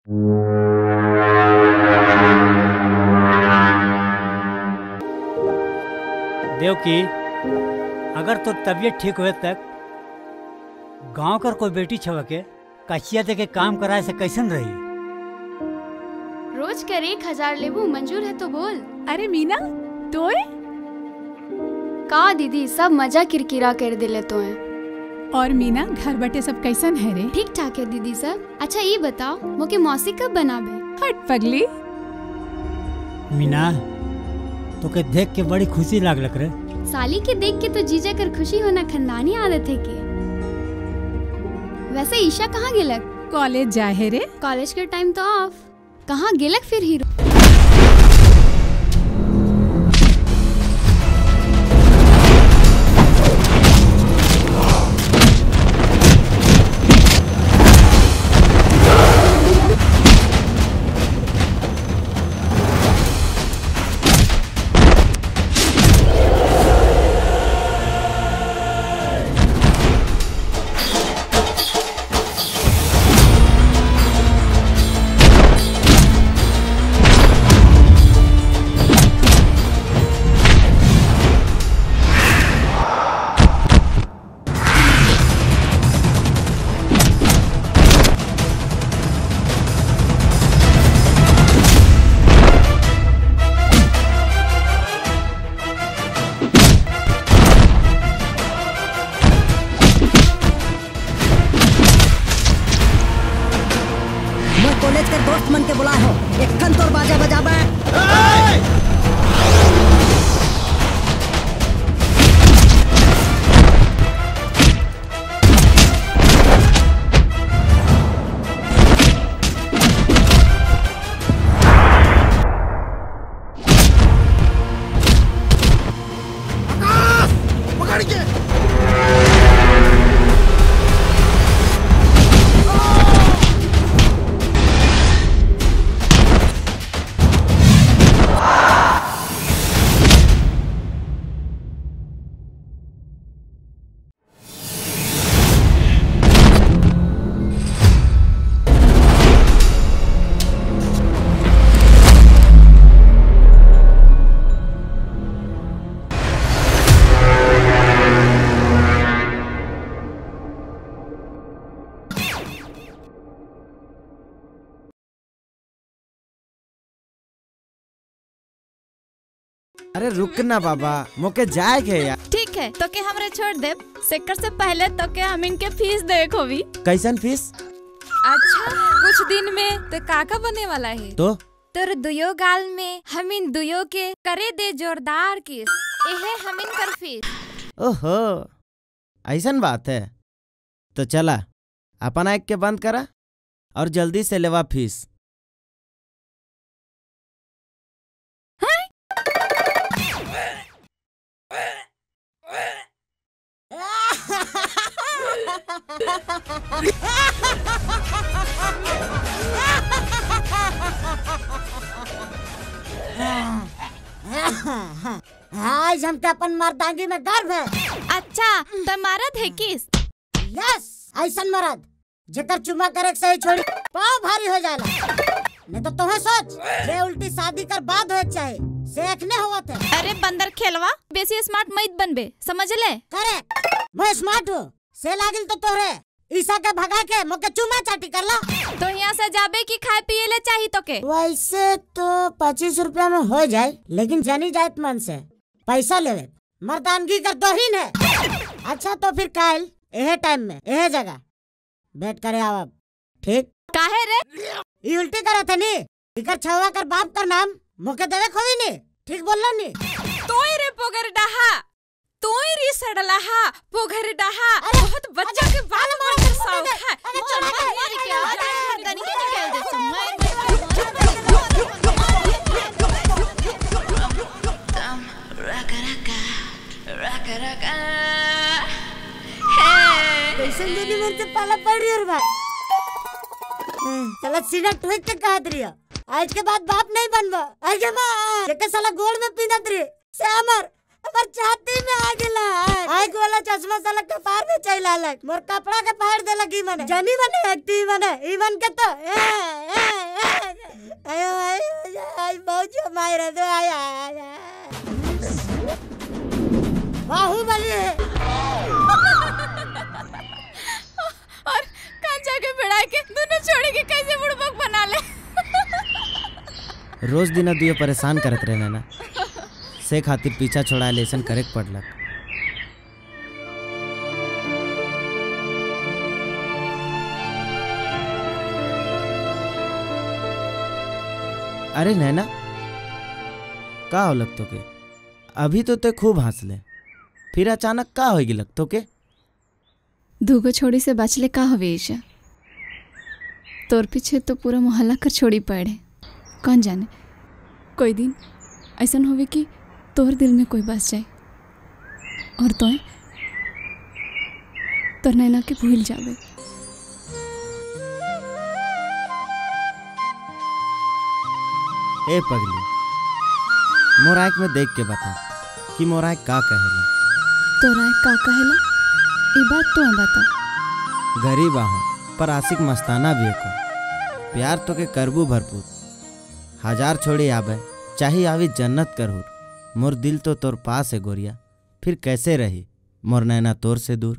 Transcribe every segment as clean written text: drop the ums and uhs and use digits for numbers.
देवकी, अगर तो तबीयत ठीक हुए तक गांव कर कोई बेटी छव के कचिया दे के काम कराए से कैसन रही? रोज कर 1000 लेबू मंजूर है तो बोल। अरे मीना तोय का दीदी सब मजा किरकिरा कर दिले तो है। और मीना घर बटे सब कैसन है रे? ठीक ठाक है दीदी सब। अच्छा ये बताओ मोके मौसी कब बनाबे? हट पगली। मीना तो के देख के बड़ी खुशी लागलक रे। साली के देख के तो जीजा कर खुशी होना खानदानी आदत है के। वैसे ईशा कहाँ गेलक? कॉलेज जाए है रे। कॉलेज के टाइम तो ऑफ। कहाँ गेलक फिर हीरो? कॉलेज के दोस्त मन के बुला हो, एक खन तोर बाजा बजाबे। पकड़ के अरे रुक ना बाबा, मोके जाए के यार। ठीक है तो के हमरे छोड़ दे। सेकर से पहले तो के हम इनके फीस दे खोवी। कैसन फीस? अच्छा कुछ दिन में तो काका बने वाला है तो तोर दुयो गाल में हम इन दुयो के करे दे जोरदार किस। एहे हम इन कर फीस। ओहो ऐसन बात है तो चला अपन आँख के बंद करा और जल्दी से लेवा फीस। आज हम के अपन मर्दांगी में गर्व है। अच्छा तो मरद है किस? यस ऐसन मर्द जेकर चुमा करे से ही छोड़ी पाँव भारी हो जाला। नहीं तो तुम्हें सोच जे उल्टी शादी कर बाद होए चाहे सेखने हुआ थे। अरे बंदर खेलवा बेसी स्मार्ट मत बनबे समझ ले। करेक्ट मैं स्मार्ट हूँ। से लागिल तो तोहरे ईसा के भगा के मोके चुमा चाटी करला। तो यहाँ से जाबे की खाए पिए ले चाहिए तो के? वैसे तो 25 रुपया में हो जाए, लेकिन जानी जात मन से पैसा लेवे मर्दानगी कर दोहिन है। अच्छा तो फिर काल एहे टाइम में एहे जगह बैठ करे आओ। ठीक काहे रे? ये उल्टी करे थे नी इकर छवा कर बाप का नाम मोके देवे खोई नी। ठीक बोलला नी? तोय रे पोगर डाहा तोय री सड़लाहा पोगर डाहा बहुत बच्चा के बाल मार कर साउ है। चल मार के आ तनी के निकल दे समय रका रका कैसे देनी मन से पाला पड़ रही है बा। चला सीधा ठोक के कहा दिया आज के बाद बाप नहीं बनवा। आगे मां जेके साला गोड़ में पीनत रे से अमर हमर छाती में आ गेला आग वाला चश्मा साला कपार में चला लग मोर कपड़ा के फाड़ दे लगी मने जनी मने एक्टिव मने इवन के तो आयो आयो बहुत मार दे आया बाहुबली और कांचा के भिड़ा के दोनों छोड़ी के कैसे बुड़बक बना ले। रोज दिन दियो परेशान करत रहे ना से खातिर पीछा छोड़ा लेसन करे पड़लक। अरे नैना का हो लग तो के अभी तो ते खूब हंस ले फिर अचानक का होगी लग तो के दूगो छोड़ी से बचले का हवे ईशा तोर पीछे तो पूरा मोहल्ला कर छोड़ी पड़े कौन जाने कोई दिन ऐसा होवे कि तोर दिल में कोई बस जाए और तोर नैना के भूल जावे। ए पगली मोराइक में देख के बता कि मोराइक का कहेला तोरा का कहेला ये बात तो बता। गरीब आहो पर आशिक मस्ताना भी को प्यार तो के करबू भरपूर हजार छोड़ी आवे चाहे आवी जन्नत करहूर मोर दिल तो तोर पास है गोरिया फिर कैसे रही मोर नैना तोर से दूर।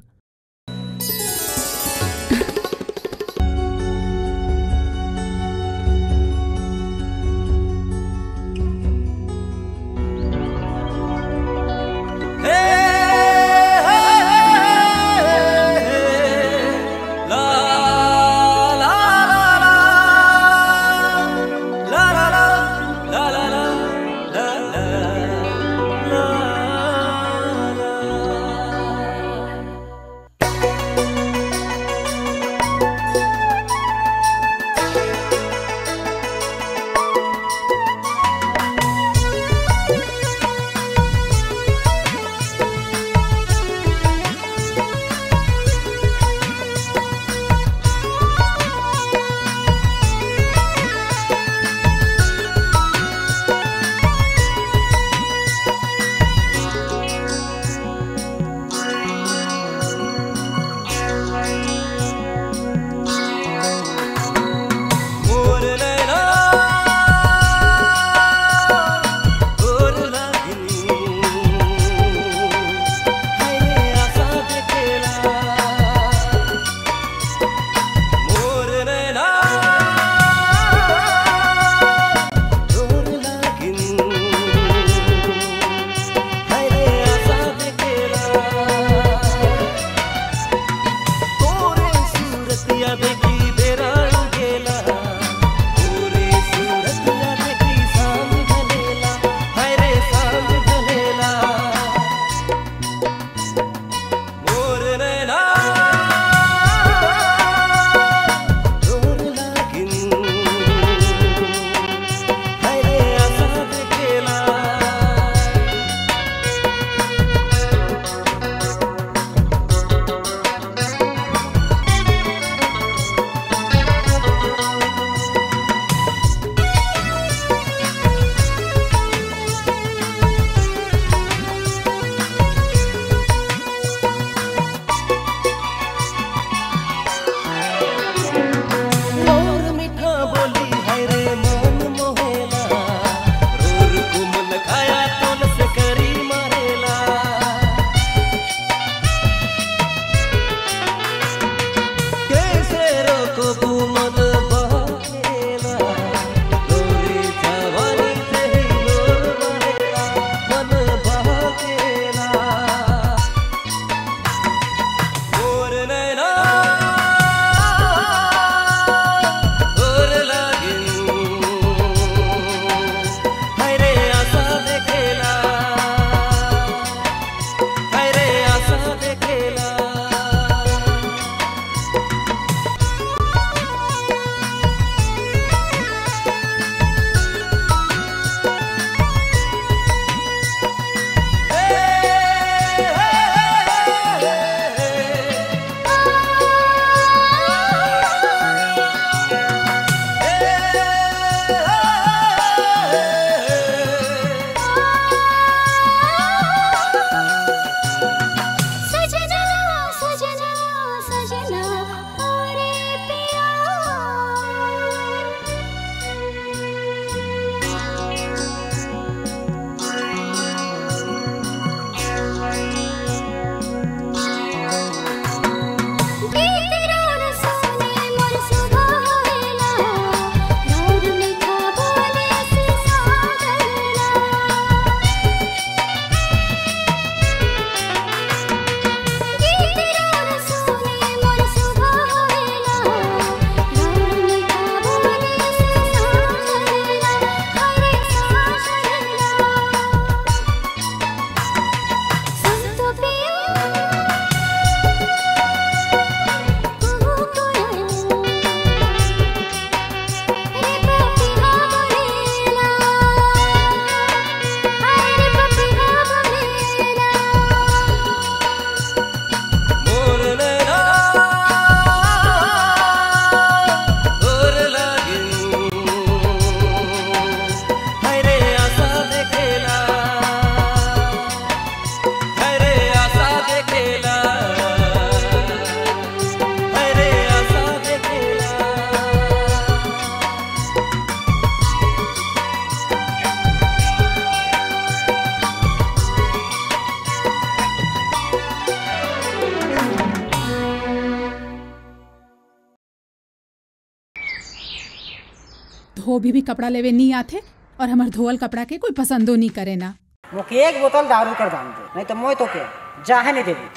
धोबी भी कपड़ा लेवे नहीं आते और हमार धोवल कपड़ा के कोई पसंदो नहीं करे ना। मुके एक बोतल दारू कर दाम दे, नहीं तो मोय तो के जाहे नहीं देबी।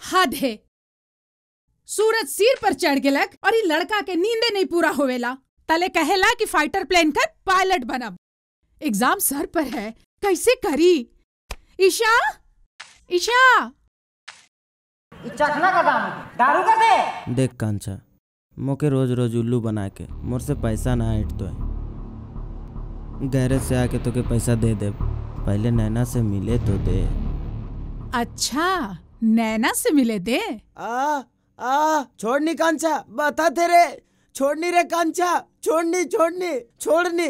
हद है, सूरज सिर पर चढ़ गेलक और ये लड़का के नींदे नहीं पूरा होवेला। तले कहेला कि फाइटर प्लेन कर पायलट बनब। एग्जाम सर पर है, कैसे करी? ईशा ईशा चखना का दाम दारू कर दे। देख कांचा, मोके रोज रोज उल्लू बना के मोर से पैसा ना ऐट तो है। गैरेज से आके तो के पैसा दे दे, पहले नैना से मिले तो दे। अच्छा, नैना से मिले दे। छोड़नी कांचा, बता तेरे छोड़नी रे कांचा, छोड़नी।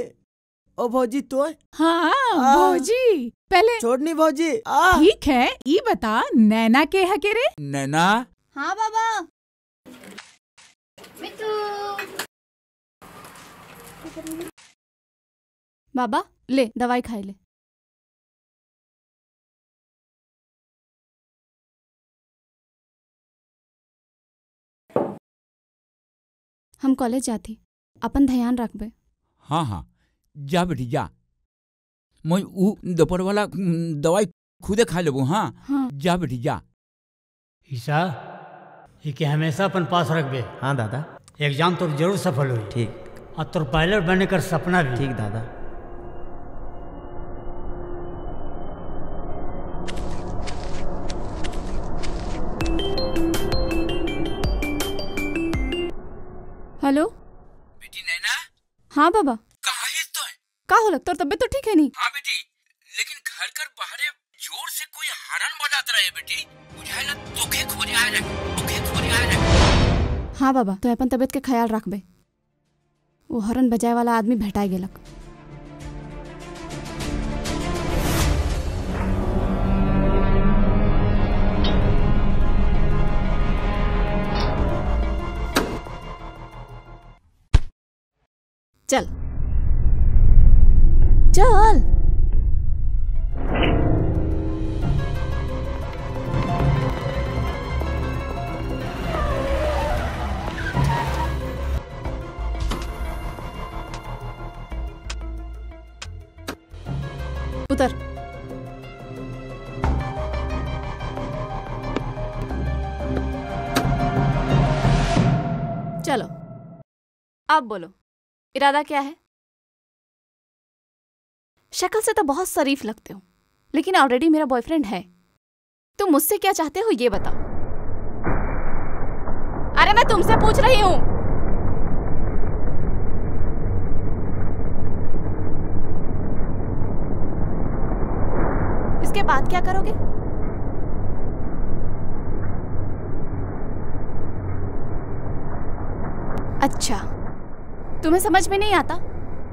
ओ भौजी तो? हाँ भौजी, पहले छोड़नी भौजी। ठीक है, ये बता नैना के है के रे? नैना। हाँ बाबा। बाबा ले दवाई खाई ले। हम कॉलेज जाती, अपन ध्यान रखबे। हाँ हाँ जा बेटी जा, मैं ऊ दोपहर वाला दवाई खुदे खा लेबू। हाँ जा बेटी जा। ईशा, ये के हमेशा अपन पास रखबे। हाँ दादा। एग्जाम तो जरूर सफल हुई। ठीक। और तोर पायलट बनने कर सपना भी। ठीक दादा। हेलो बेटी नैना। हाँ बाबा। कहाँ है तो? का हो लगता है, तबीयत तो ठीक है नहीं? हाँ बेटी, लेकिन घर कर बाहरे जोर से कोई हॉर्न बजात रहे बेटी, बुझाइला तोखे खोजे आ रहे। हाँ बाबा, तो अपन तबीयत के ख्याल रखबे। वो हॉर्न बजाए वाला आदमी भेटाई गेलक। चल चल। उतर। चलो अब बोलो, इरादा क्या है? शक्ल से तो बहुत शरीफ लगते हो, लेकिन ऑलरेडी मेरा बॉयफ्रेंड है। तुम मुझसे क्या चाहते हो ये बताओ। अरे मैं तुमसे पूछ रही हूं। इसके बाद क्या करोगे? अच्छा, तुम्हें समझ में नहीं आता?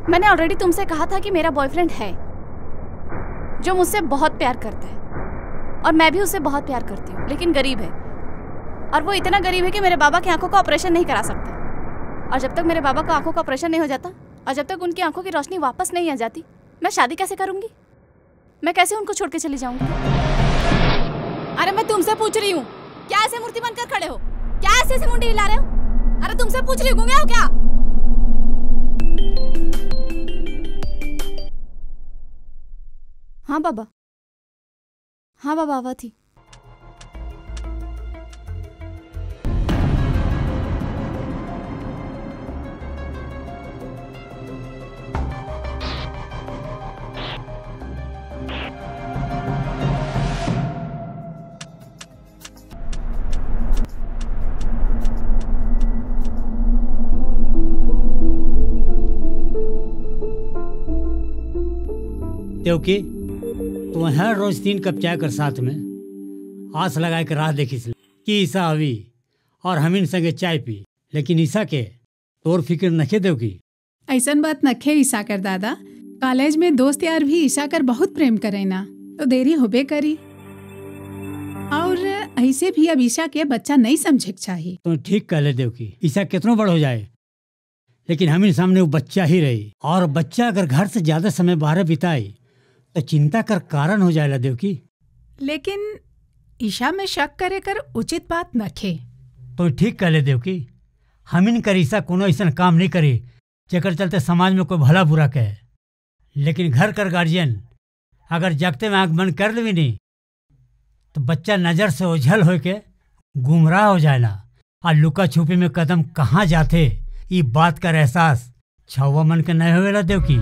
मैंने ऑलरेडी तुमसे कहा था कि मेरा बॉयफ्रेंड है जो मुझसे बहुत प्यार करता है, और मैं भी उसे बहुत प्यार करती हूँ, लेकिन गरीब है। और वो इतना गरीब है कि मेरे बाबा की आंखों का ऑपरेशन नहीं करा सकता। और जब तक मेरे बाबा का आंखों का ऑपरेशन नहीं हो जाता और जब तक उनकी आंखों की रोशनी वापस नहीं आ जाती, मैं शादी कैसे करूंगी? मैं कैसे उनको छोड़ के चली जाऊंगी? अरे मैं तुमसे पूछ रही हूँ, क्या ऐसे मूर्ति बनकर खड़े हो? क्या ऐसे मुंडी हिला रहे हो? अरे तुमसे पूछ रही हूँ, गूंगे हो क्या? हाँ बाबा, हाँ बाबा आवा थी। देवकी, तू हर रोज 3 कप चाय कर साथ में आस लगाए के राह देखी कि ईसा आवी और हमीन संगे चाय पी, लेकिन ईसा के तोर फिक्र नखे देवकी। ऐसन बात नखे ईसा कर दादा, कॉलेज में दोस्त यार भी ईसा कर बहुत प्रेम करे ना, तो देरी होबे करी। और ऐसे भी अब ईसा के बच्चा नहीं समझे चाहिए। तो ठीक कह ले देवकी, ईसा कितनो बड़ हो जाए लेकिन हमीन सामने वो बच्चा ही रही, और बच्चा अगर घर से ज्यादा समय बाहर बिताए तो चिंता कर कारण हो जाएगा देवकी। लेकिन ईशा में शक करे कर उचित बात नखे। तो ठीक कह ले देवकी, हमीन कर ईसा कोनो ऐसा काम नहीं करी जेकर चलते समाज में कोई भला बुरा कहे, लेकिन घर कर गार्जियन अगर जागते में आंख बंद कर लेवी नहीं तो बच्चा नजर से ओझल होके गुमराह हो जाएला, और लुका छुपी में कदम कहाँ जाते ये बात का एहसास छवा मन के नहीं होवेला देवकी।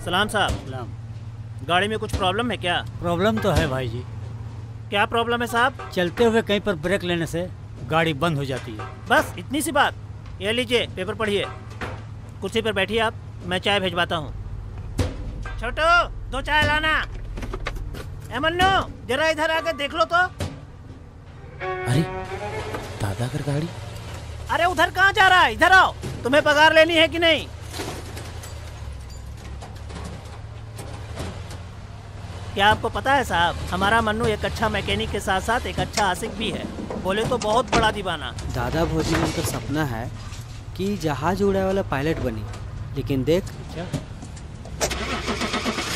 सलाम साहब। सलाम। गाड़ी में कुछ प्रॉब्लम है क्या? प्रॉब्लम तो है भाई जी। क्या प्रॉब्लम है साहब? चलते हुए कहीं पर ब्रेक लेने से गाड़ी बंद हो जाती है। बस इतनी सी बात? ये लीजिए पेपर पढ़िए, कुर्सी पर बैठिए आप, मैं चाय भिजवाता हूँ। छोटू 2 चाय लाना। ए मन्नू जरा इधर आकर देख लो तो। अरे दादा कर गाड़ी। अरे उधर कहाँ जा रहा है, इधर आओ, तुम्हें पगार लेनी है कि नहीं? क्या आपको पता है साहब, हमारा मन्नू एक अच्छा मैकेनिक के साथ साथ एक अच्छा आशिक भी है, बोले तो बहुत बड़ा दीवाना। दादा भौजी में उनका सपना है कि जहाज उड़ाने वाला पायलट बनी, लेकिन देख।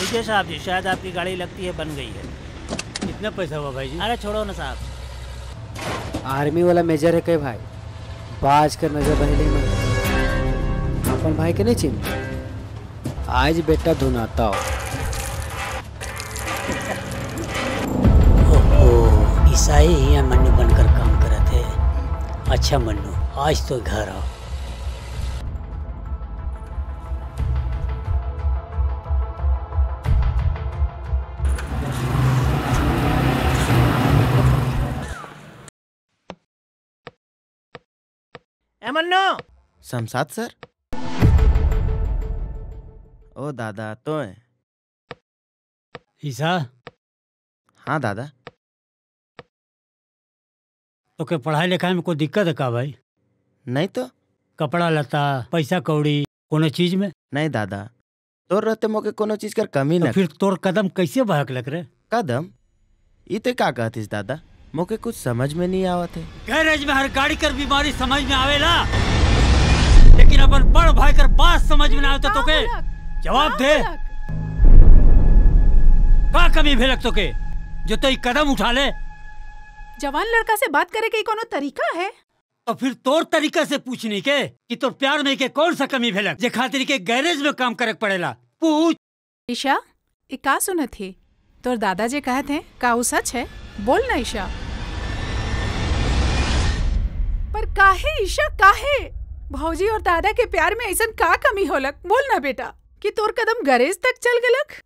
लीजिए साहब जी, शायद आपकी गाड़ी लगती है बन गई है। कितना पैसा हुआ भाई जी? अरे छोड़ो ना साहब। आर्मी वाला मेजर है कई भाई, बाज कर नजर बनी नहीं अपन भाई के नहीं चिंता। आज बेटा धुनाता हो। ईसाई ही मन्नू बनकर काम करे थे। अच्छा मन्नू, आज तो घर आओ। ए मन्नू। शमशाद सर। ओ दादा तो है। ईसा। हाँ दादा। तो क्या पढ़ाई लिखाई में कोई दिक्कत है का भाई? नहीं तो। कपड़ा लता पैसा कौड़ी कोनो चीज में? नहीं दादा, तोर रहते मोके कोनो चीज कर कमी न। फिर तोर कदम कैसे बहक लग रहे? कदम इते का कहतीस दादा, मोके कुछ समझ में नहीं आवत है। गैरेज में हर गाड़ी कर बीमारी समझ में आवेला, लेकिन अपन बड़ भाई कर बात समझ में ना आवता तो के जवाब दे। का कमी भेलक तो के जो तो कदम उठा ले? जवान लड़का से बात करे के कोनो तरीका है? तो फिर तोर तरीका से पूछने के कि तोर प्यार में के कौन सा कमी भेलक जे खातिर के गैरेज में काम करे पड़ेला? पूछ। ईशा, ये का सुनत थे? तोर दादा जे कहते हैं का वो सच है? बोल ना ईशा। पर काहे ईशा, काहे? भौजी और दादा के प्यार में ऐसा का कमी होलक? बोल ना बेटा कि तोर कदम गैरेज तक चल गलक।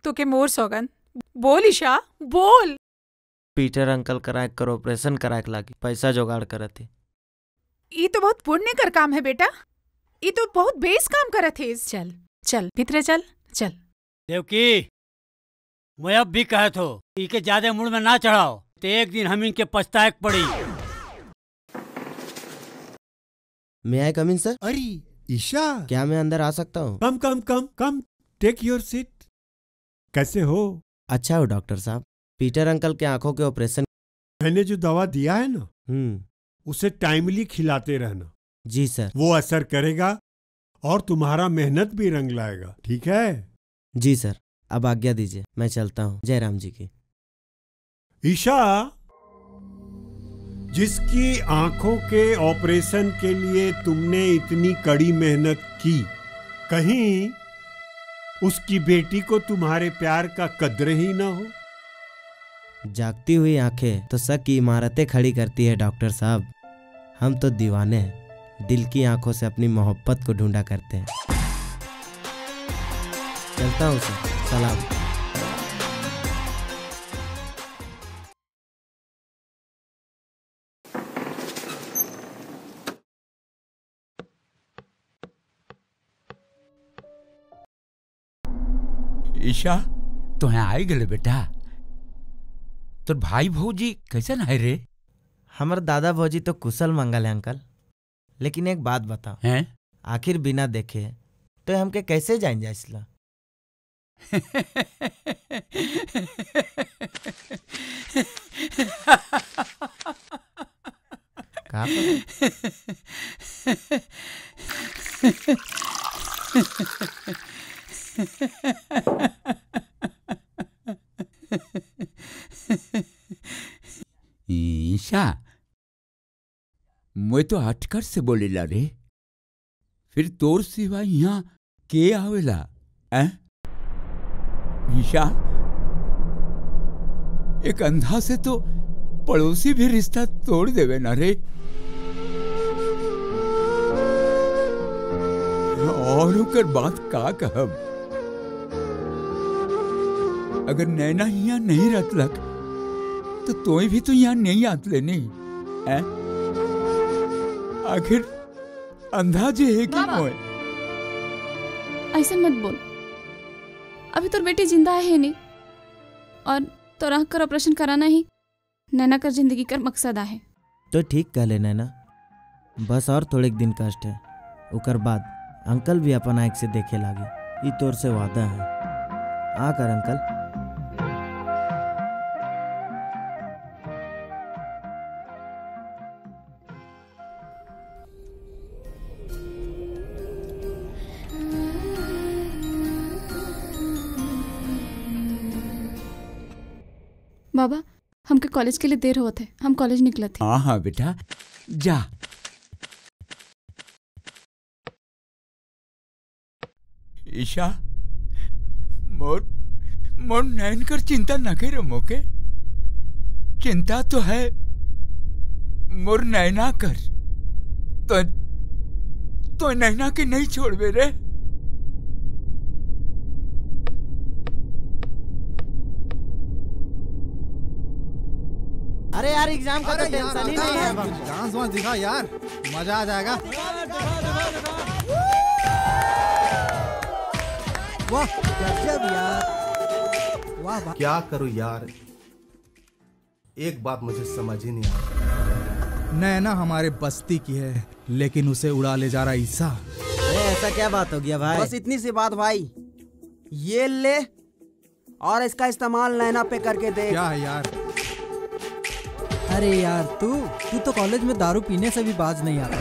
तो के मोर सौगन, बोल ईशा, बोल। पीटर अंकल कराए कर ऑपरेशन कराए लागी पैसा जुगाड़ करत थे। ये तो बहुत पुण्य कर काम है बेटा, ये तो बहुत बेस काम करत है। चल चल भीतरे चल चल। देवकी मैं अब भी कहत हो इके ज्यादा मूड में ना चढ़ाओ तो एक दिन हम इनके पछताए पड़ी। मैं आई कम इन सर? अरे ईशा, क्या मैं अंदर आ सकता हूँ? कम कम कम कम, टेक योर सीट। कैसे हो? अच्छा हो डॉक्टर साहब। पीटर अंकल के आंखों के ऑपरेशन मैंने जो दवा दिया है ना, उसे टाइमली खिलाते रहना। जी सर। वो असर करेगा और तुम्हारा मेहनत भी रंग लाएगा, ठीक है? जी सर। अब आज्ञा दीजिए, मैं चलता हूँ। जय राम जी की। ईशा, जिसकी आंखों के ऑपरेशन के लिए तुमने इतनी कड़ी मेहनत की, कहीं उसकी बेटी को तुम्हारे प्यार का कद्र ही ना हो? जागती हुई आंखें तो शक की इमारतें खड़ी करती है डॉक्टर साहब। हम तो दीवाने हैं, दिल की आंखों से अपनी मोहब्बत को ढूंढा करते हैं। चलता हूँ सर, सलाम। ईशा, तो यहाँ आई गले बेटा। तो भाई भौजी कैसे है रे? हमारे दादा भौजी तो कुशल मंगल है अंकल। लेकिन एक बात बताओ, हैं? आखिर बिना देखे तो हमके कैसे जान जाए इसला? का ईशा, मैं तो अटकर से बोलेला रे। फिर तोर सिवा यहाँ के आवेला? ईशा, एक अंधा से तो पड़ोसी भी रिश्ता तोड़ देवे ना रे। और ओकर बात का कहब? अगर नैना यहाँ नहीं रहतलक तो तोय भी तो यहाँ नहीं आत लेनी। आखिर अंधा जे है कि मोय? ऐसे मत बोल। अभी तो बेटी जिंदा है नहीं, और तो राह कर ऑपरेशन कराना ही नैना कर जिंदगी का मकसद है। तो ठीक कह ले नैना, बस और थोड़े दिन कष्ट है, उकर बाद अंकल भी अपन आँख से देखे लागे। ये तोर से वादा है। आकर अंकल। बाबा, हमके कॉलेज के लिए देर होत है, हम कॉलेज निकले थे। हाँ हाँ बेटा, जा। ईशा, मोर नैन कर चिंता न करे मोके। चिंता तो है मोर नैना कर। तो नैना के नहीं छोड़वे रे। अरे यार, एग्जाम का तो टेंशन ही नहीं है। डांस वांस दिखा यार, मजा आ जाएगा। वाह गजब यार, वाह वाह। क्या करूं यार, एक बात मुझे समझ ही नहीं आ रही। नैना हमारे बस्ती की है, लेकिन उसे उड़ा ले जा रहा ईसा। अरे ऐसा क्या बात हो गया भाई? बस इतनी सी बात भाई, ये ले और इसका इस्तेमाल नैना पे करके दे। क्या है यार? अरे यार, तू तो कॉलेज में दारू पीने से भी बाज नहीं आता।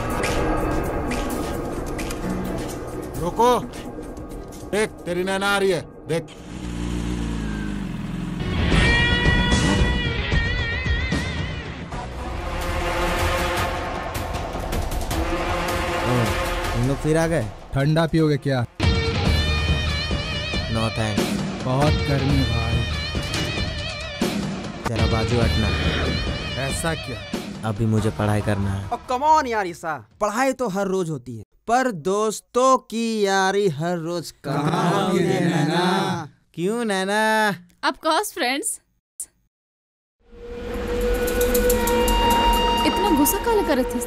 रुको, देख तेरी नैना आ रही है, देख। हम लोग फिर आ गए। ठंडा पियोगे क्या? No thanks. बहुत गर्मी भाई। जरा बाजू हटना। ऐसा क्या? अभी मुझे पढ़ाई करना है। कम ऑन यार ईसा, पढ़ाई तो हर रोज होती है, पर दोस्तों की यारी हर रोज कहाँ होती है नैना? क्यों नैना? Of course friends. इतना गुस्सा काहे करे थे?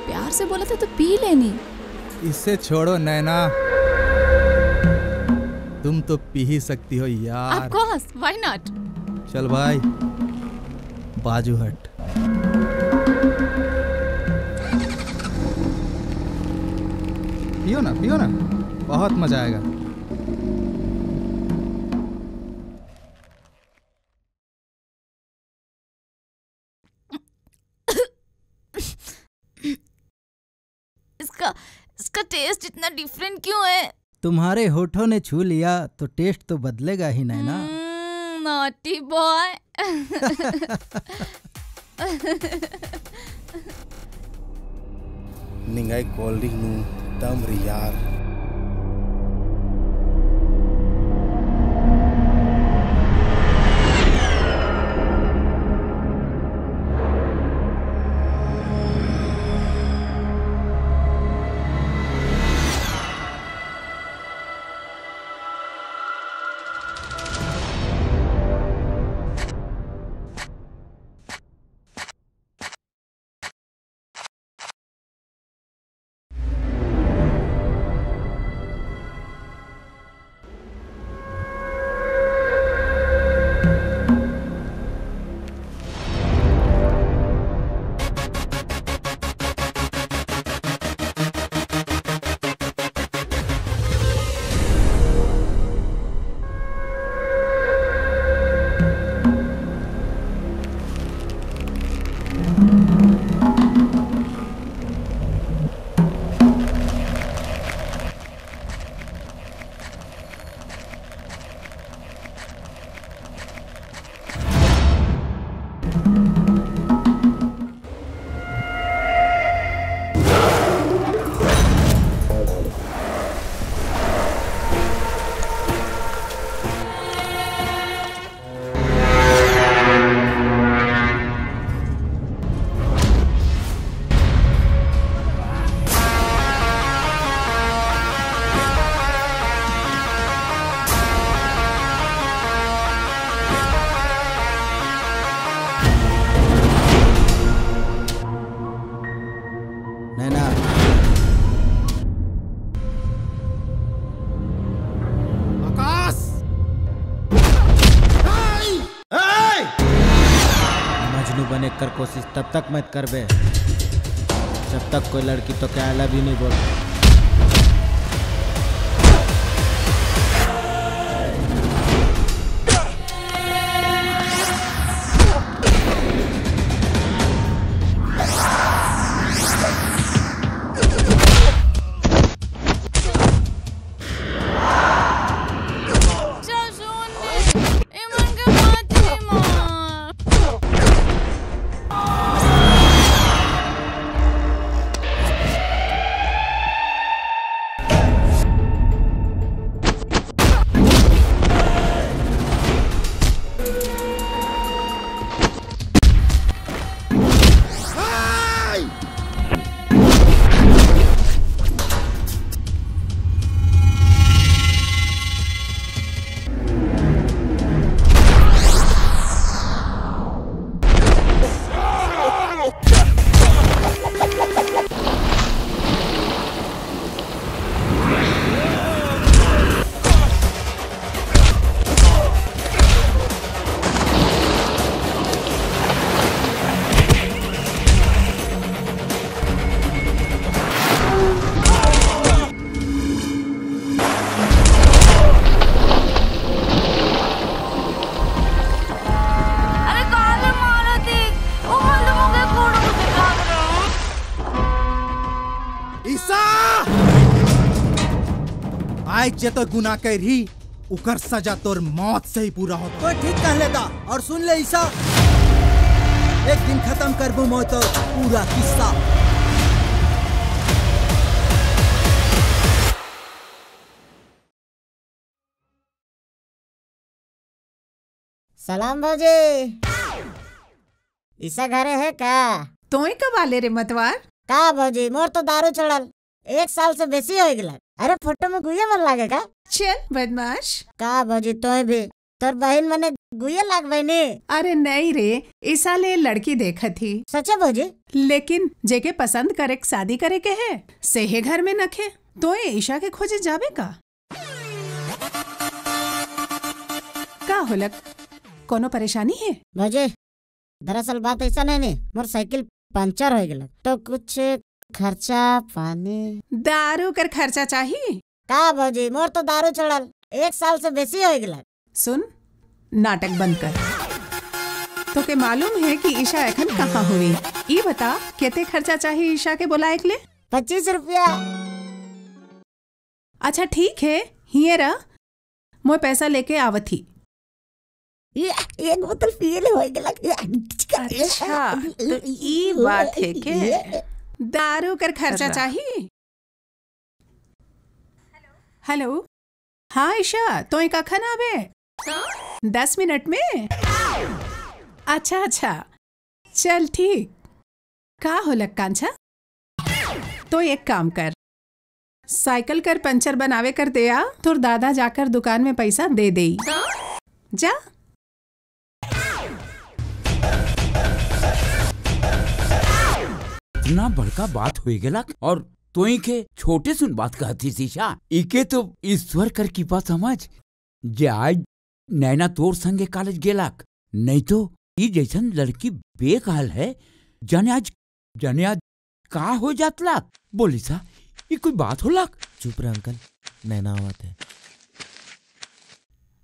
प्यार से बोला था तो पी लेनी। इसे छोड़ो नैना, तुम तो पी ही सकती हो यार। Of course, why not. चल भाई, बाजू हट। पियो ना, बहुत मजा आएगा। इसका टेस्ट इतना डिफरेंट क्यों है? तुम्हारे होठों ने छू लिया तो टेस्ट तो बदलेगा ही नैना। Naughty boy. निंगाई कोल्ड ड्रिंक नू दम रे यार। बने कर कोशिश तब तक मत कर बे जब तक कोई लड़की तो क्या अला भी नहीं बोल। जे तो गुनाह कर ही उकर सजा तोर मौत से ही पूरा हो। तो ठीक कह लेता और सुन ले ईसा, एक दिन खत्म करबो मौत पूरा किस्सा। सलाम भौजी, ईसा घरे है का? तोय कब आले रे मतवार? का भौजी मोर तो दारू चढ़ल 1 साल से बेसी हो गया। अरे फोटो में गुइया मन लागे का? चल बदमाश। का भौजी तोय भी तोर बहन मने गुइया लाग बहनी? अरे नहीं रे, इस साल ये लड़की देखा थी। सच्चे भौजी? लेकिन जेके पसंद करे शादी करे के है सेहे घर में नखे तो ईशा के खोजे जाबे का? का होलक? कोनो परेशानी है? भौजी दरअसल बात ऐसा नहीं मोर साइकिल पंचर हो गया तो कुछ खर्चा पानी। दारू कर खर्चा चाहिए का भौजी? मोर तो दारू चढ़ल 1 साल से बेसी हो गया। सुन नाटक बंद कर। तो के मालूम है कि ईशा एखन कहाँ हुई? ये बता केते खर्चा चाहिए ईशा के बोलाए के लिए? 25 रुपया। अच्छा ठीक है, हिये रह, मैं पैसा लेके आवत ही। ये एक बोतल पिए ले होई गेला। अच्छा तो ई बात है के दारू कर खर्चा चाहिए? हेलो हाँ ईशा, तो कखन आवे? 10 मिनट में? अच्छा अच्छा चल ठीक। का होलक कांचा? तो एक काम कर, साइकिल कर पंचर बनावे कर दे आ, तोर दादा जाकर दुकान में पैसा दे दे जा। इतना बड़का बात हो गया और तोई के छोटे सुन बात कहती शीशा। इके तो ईश्वर कर की बात समझ जे आज नैना तोर संगे कॉलेज गेलाक, नहीं तो ई जैसन लड़की बेकाल है। जाने आज का हो जात लाक? बोली सा ये कोई बात हो लाक? चुप रहे अंकल, नैना आवत है।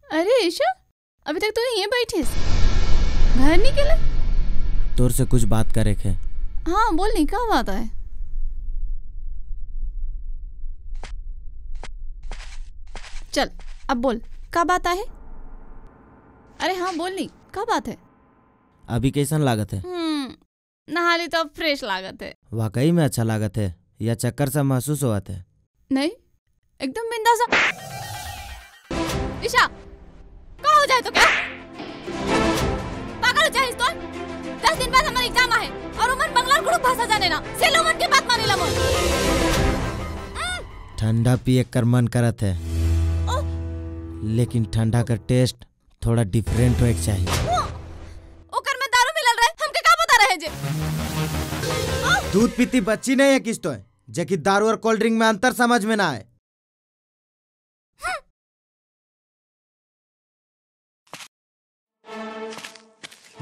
अरे ईशा अभी तक तो यहीं बैठी घर नहीं गेला? तोर से कुछ बात करे थे। हाँ बोल, नहीं क्या बात है? चल अब बोल, क्या बात है? अरे हाँ बोल, नहीं क्या बात है? अभी कैसन लागत है? नहा ली तो फ्रेश लागत है। वाकई में अच्छा लागत है या चक्कर सा महसूस होता है? नहीं एकदम बिंदास। ईशा क्या हो जाए तो क्या पागल हो जाए तो? 10 दिन बाद हमारा एग्जाम है और उमन बंगला ग्रुप भाषा जाने ना से लो मन की बात मानी ला। ठंडा पिए कर मन करत है, लेकिन ठंडा का टेस्ट थोड़ा डिफरेंट होए चाहिए। ओकर में दारू मिलल रहे, हमके का बता रहे जे? दूध पीती बच्ची नहीं है किस तो है जेकि दारू और कोल्ड ड्रिंक में अंतर समझ में ना आए।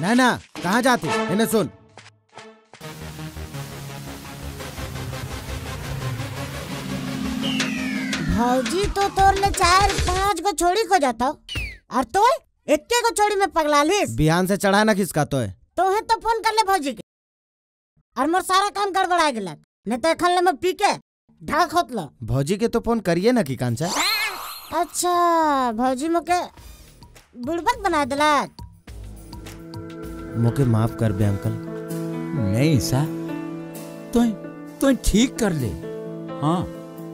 नैना कहाँ जाती? इन्हें सुन। भौजी तो तोर ले 4-5 को छोड़ी को जाता और तो इक्के को छोड़ी में पगला लीस। बिहान से चढ़ा ना किसका तो है? तो है तो फोन कर ले भौजी के और मोर सारा काम गड़बड़ा गेलक, नहीं तो खल ले में पी के ढाक होत लो। भौजी के तो फोन करिए ना कि कांचा। अच्छा भौजी मोके बुड़बक बना देलक। मोके माफ कर बे अंकल। नहीं सा तो ठीक कर ले। हाँ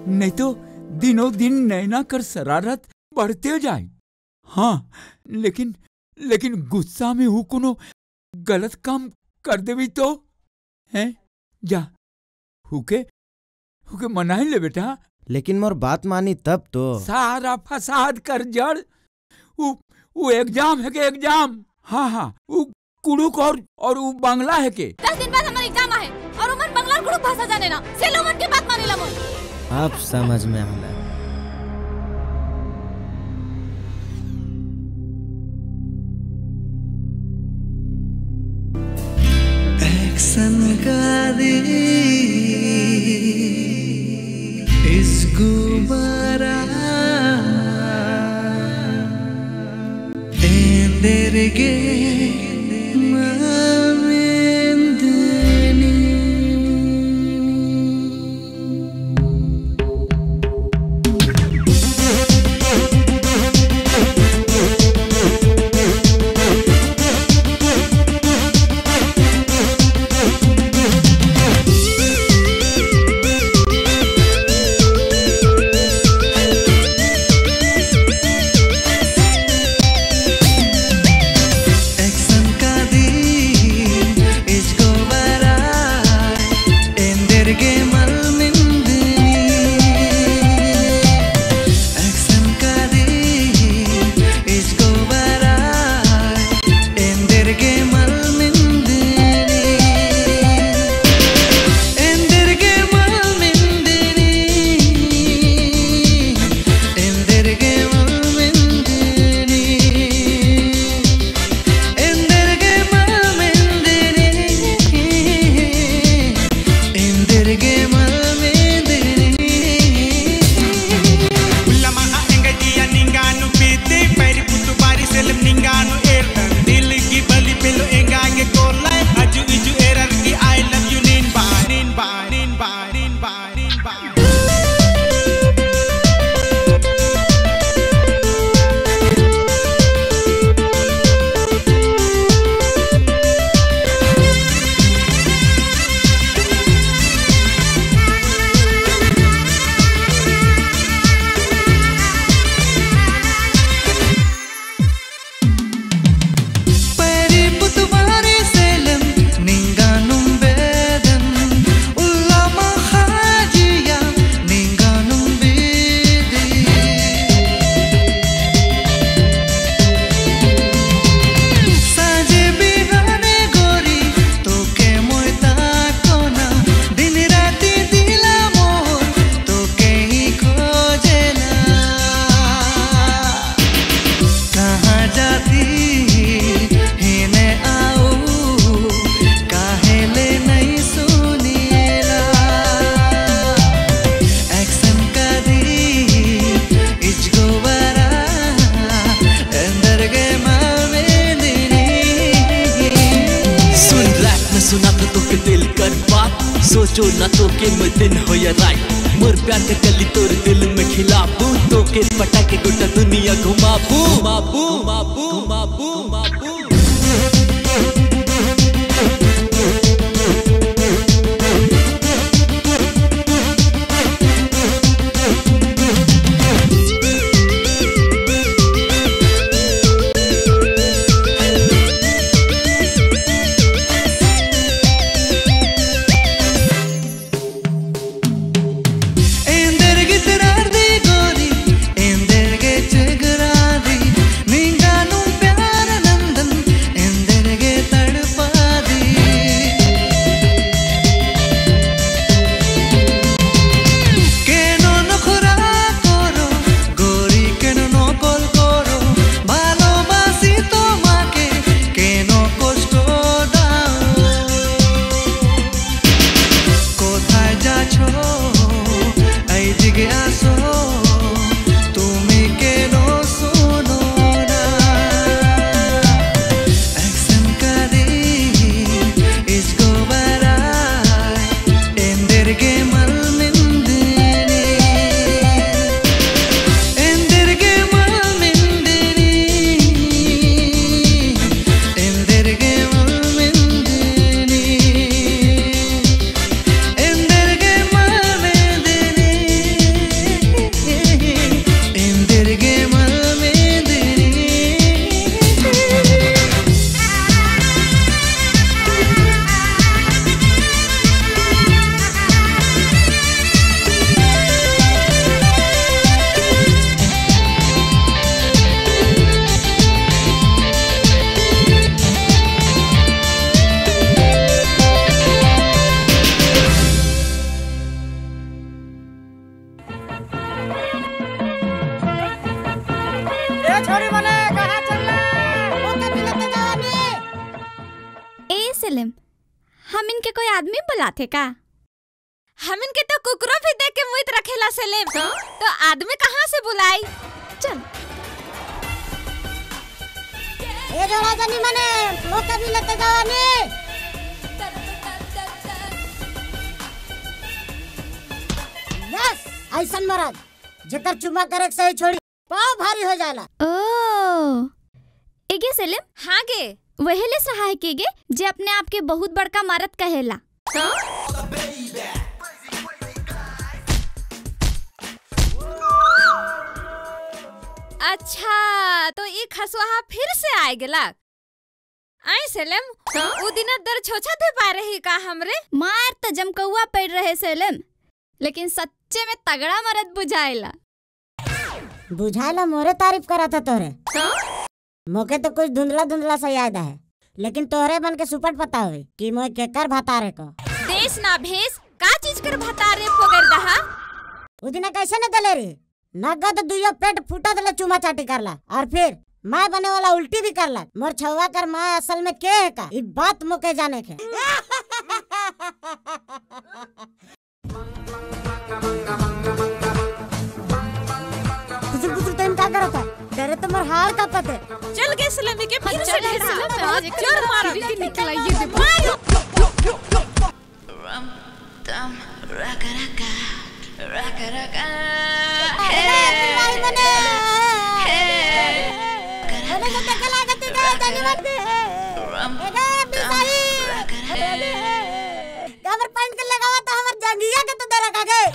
नहीं तो दिनों दिन नैना कर शरारत बढ़ते जाए। हाँ लेकिन गुस्सा में हूँ कोनो गलत काम कर देवी तो हैं? जा हुके मना ले बेटा। लेकिन मोर बात मानी तब तो। सारा फसाद कर जड़ वो एग्जाम है के एग्जाम। हाँ वो कुड़ुक और वो बांग्ला है के। 10 दिन बाद हमारा एग्जाम है और उमन बंगला कुड़ुक भाषा जाने ना से लो मन की बात मानी ला। अब समझ में आना। सोचो ना तो के मैं दिन हो या रात मोर प्यार के कली तोर दिल में खिलाबू तो के पटा के गोटा दुनिया घुमाबू घुमाबू घुमाबू घुमाबू घुमाबू हम इनके कोई आदमी बुलाते का हम इनके तो कुकरों भी देख के मुइत रखेला सेलेम तो आदमी कहाँ से बुलाई चल ए जोड़ा जनी मने मौका भी लेते जावानी यस ऐसन मरद जेकर चुमा करे सही छोड़ी पाव भारी हो जाला ओ एगे सेलेम हाँ गे वहेले सहाय केगे जे अपने आप के बहुत बड़का मरद कहेला अच्छा तो ये खसवाहा फिर से आए गेला आई सेलेम उ दिन दर छोछा दे पा रही का हमरे मार त जमकौआ पड़ रहे सेलेम लेकिन सच्चे में तगड़ा मरद बुझाइला मोरे तारीफ करा था तोरे मोके तो कुछ धुंधला धुंधला सा याद है लेकिन तोहरे बन के सुपट पता हुई कि मोय केकर भतारे को देश ना भेस का चीज कर भतारे पोगर दहा उ दिन कैसे न दले रे नगद दुयो पेट फूटा दले चुमा चाटी करला और फिर माय बने वाला उल्टी भी करला मोर छौवा कर माय असल में के है का ई बात मोके जाने के कुछ टाइम का करता डरे तो मोर हार का पते चल गए सलामी के फिर से ढेरा जोर मारो के निकलाइए दे रम तम रका रका भाई बने अरे तो क्या लागत है जानी मत एगा बिसाई कमर पैंट के लगावा तो हमर जंगिया के तो दे रखा गए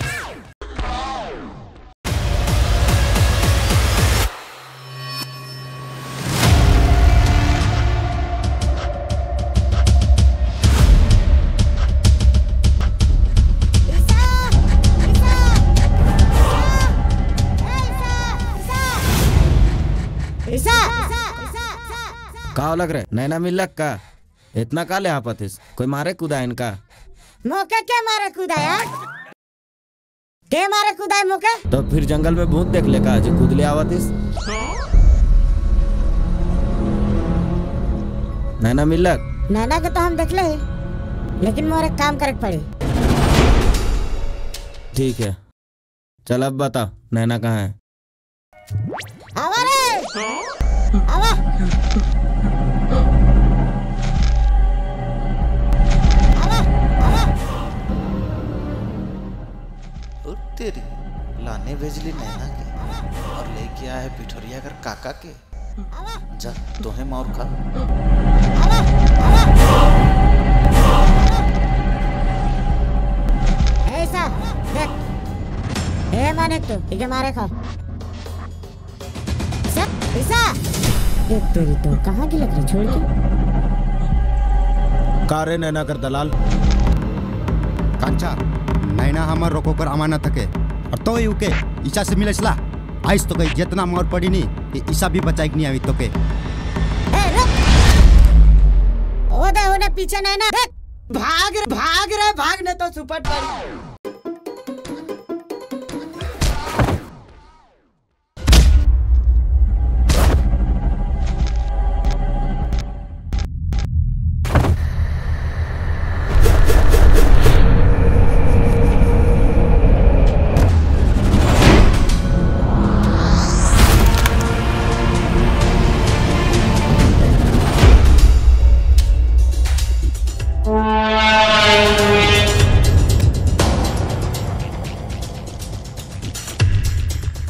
का लग रहे नैना मिलक का इतना का ले आपतिस कोई मारे कूदा इनका मोके के मारे कूदा यार के मारे कूदा मोके तो फिर जंगल में भूत देख ले का जो कूद ले आवतिस नैना मिलक नैना के तो हम देख ले लेकिन मोरे काम करे पड़ी ठीक है चल अब बता नैना कहाँ है आवा रे आवा भेजली नैना के और लेके आए पिठोरिया कर काका के। जा तोहे मार खा। ऐसा देख ए माने तो ठीक है मारे खा ऐसा एक तेरी तो कहाँ की लकड़ी छोड़ के कारे नैना कर दलाल कांचा नैना हमार रोको कर अमानत के और तो ही के ईसा से मिले सला आइस तो कहीं जितना मार पड़ी नहीं ये ईसा भी बचाई नहीं आई तो के ओदे होने पीछे नैना भाग रहे तो सुपट पड़ी।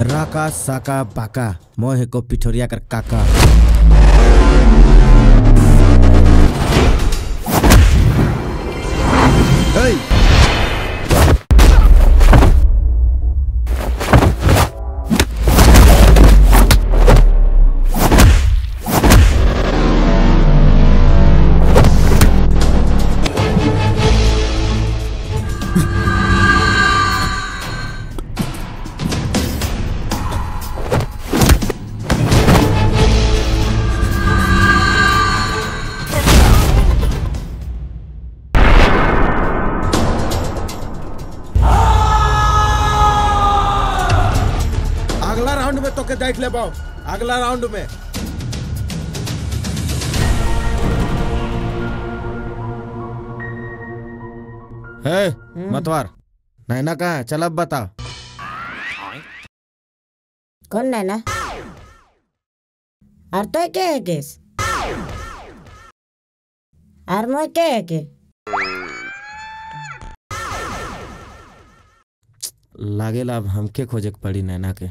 राका साका बाका मोहे को पिठोरिया कर काका। देख ले बाबू अगला राउंड में। मतवार नैना कहाँ है चल अब बता। कौन नैना और तो क्या है केस और मैं क्या है के लागेला अब हमके खोजे पड़ी नैना के।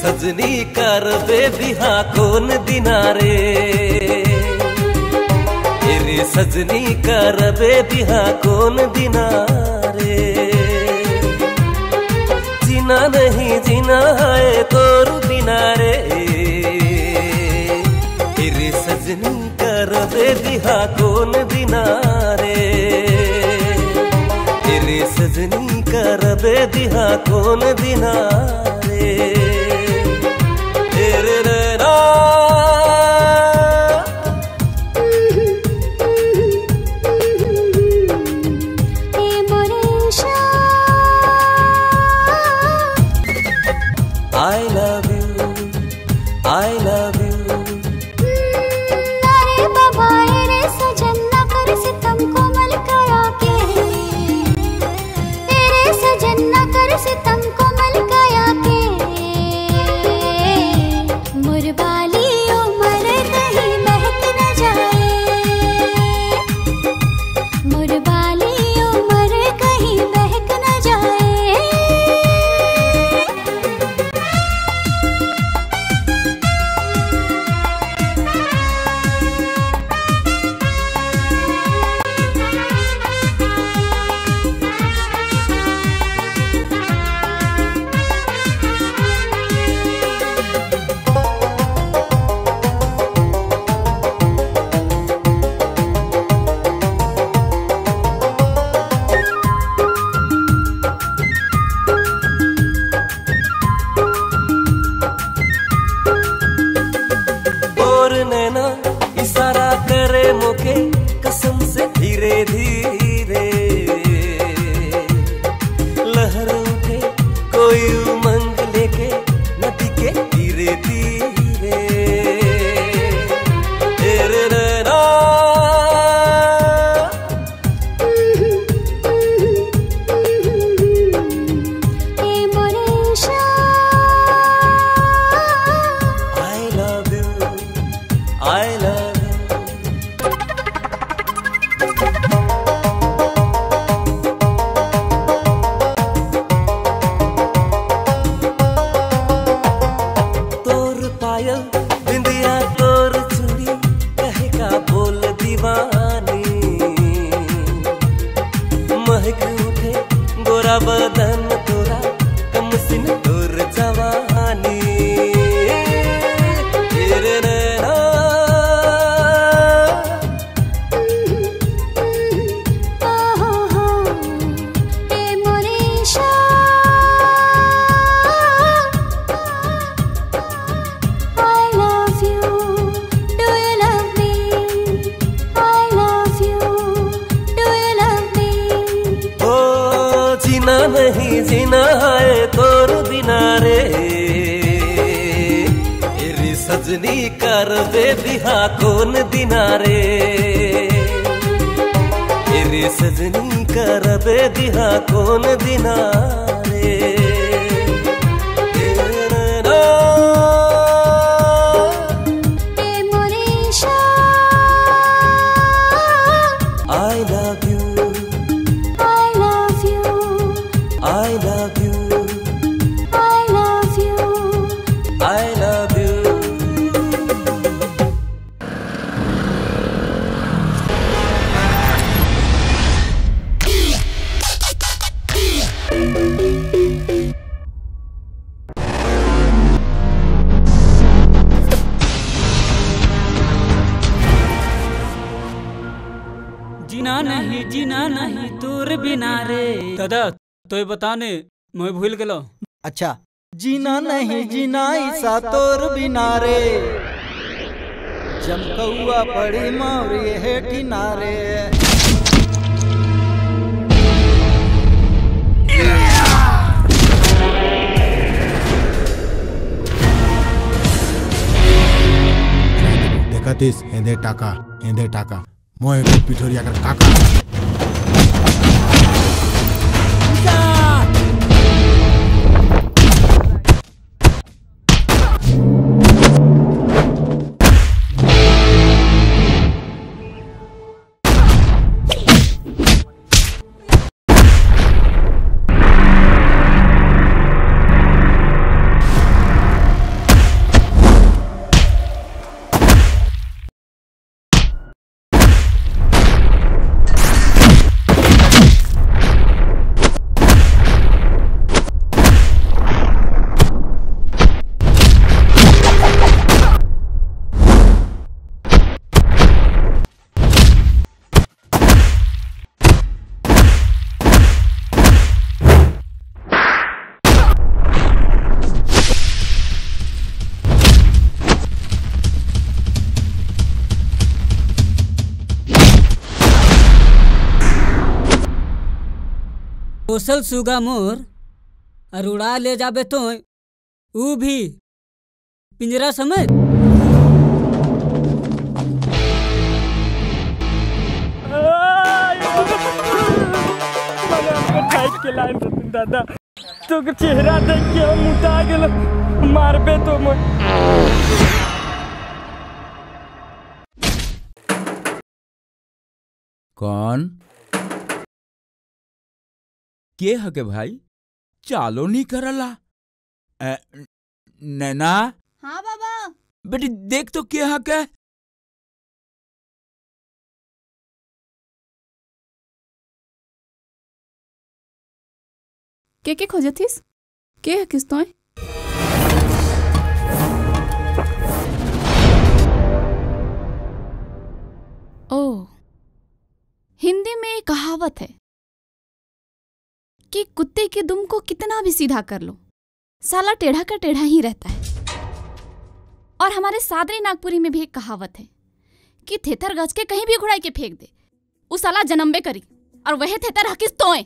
सजनी कर बेबिहा कौन दिनारे तेरे सजनी कर बेबिहा कौन दिनारे जीना नहीं जीना है तोर दिनारे तेरे सजनी कर बेबिहा कौन दिनारे तेरे सजनी कर बेबिहा कौन दिनारे मुरबालियों गोरा बदन तोरा कम सिन तोर जवानी तेरे नैना नहीं जीना है तोर बिना रे तेरी सजनी कर बे बिहा कौन दिना रे तेरी सजनी कर बे बिहा कौन दिना रे I love you जीना नहीं तोर बिना रे। दादा तो बताने मैं भूल गलो। अच्छा जीना नहीं जीना ईसा तोर बिना रे जमकौआ पड़ी मौरी है किनारे देखतिस हेंदे टाका मोए पिठोरिया कर काका कोसल सुगा मोर और उड़ा ले जाबे तो ऊ भी पिंजरा समेत। दादा तो चेहरा देख के हम उठा गेल मारबे तो कौन के हके भाई चालो नहीं करला नैना। हाँ बाबा। बेटी देख तो के हके के खोजथिस के हकिस तो ओ हिंदी में एक कहावत है कि कुत्ते के दुम को कितना भी सीधा कर लो साला टेढ़ा का टेढ़ा ही रहता है। और हमारे सादरी नागपुरी में भी एक कहावत है कि थेतर गज के कहीं भी घुड़ाई के फेंक दे उस साला जन्मे करी और वह थेतर हकिस तोए।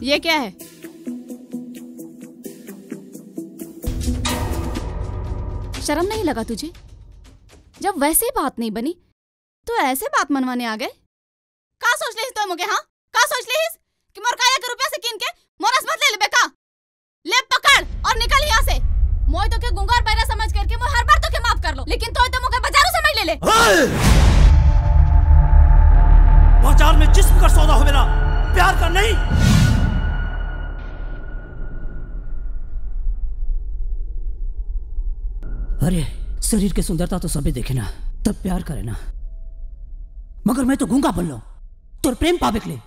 ये क्या है? शर्म नहीं लगा तुझे? जब वैसे बात नहीं बनी तो ऐसे बात मनवाने आ गए। का सोच ले तो मुके? हाँ का सोच ले कि मोर काया के रुपया से किन के मोरस मत ले लेबे का? ले पकड़ और निकल यहाँ से। मोय तो के गुंगार पैरा समझ करके मोय हर बार तो के माफ कर लो, लेकिन तो मुके बाजारों समझ ले ले। बाजार में जिस्म का सौदा हो मेरा, प्यार का नहीं। अरे शरीर की सुंदरता तो सभी देखे ना, तब प्यार करे ना। मगर मैं तो गूंगा बोल लो, तोर प्रेम पावे के लिए।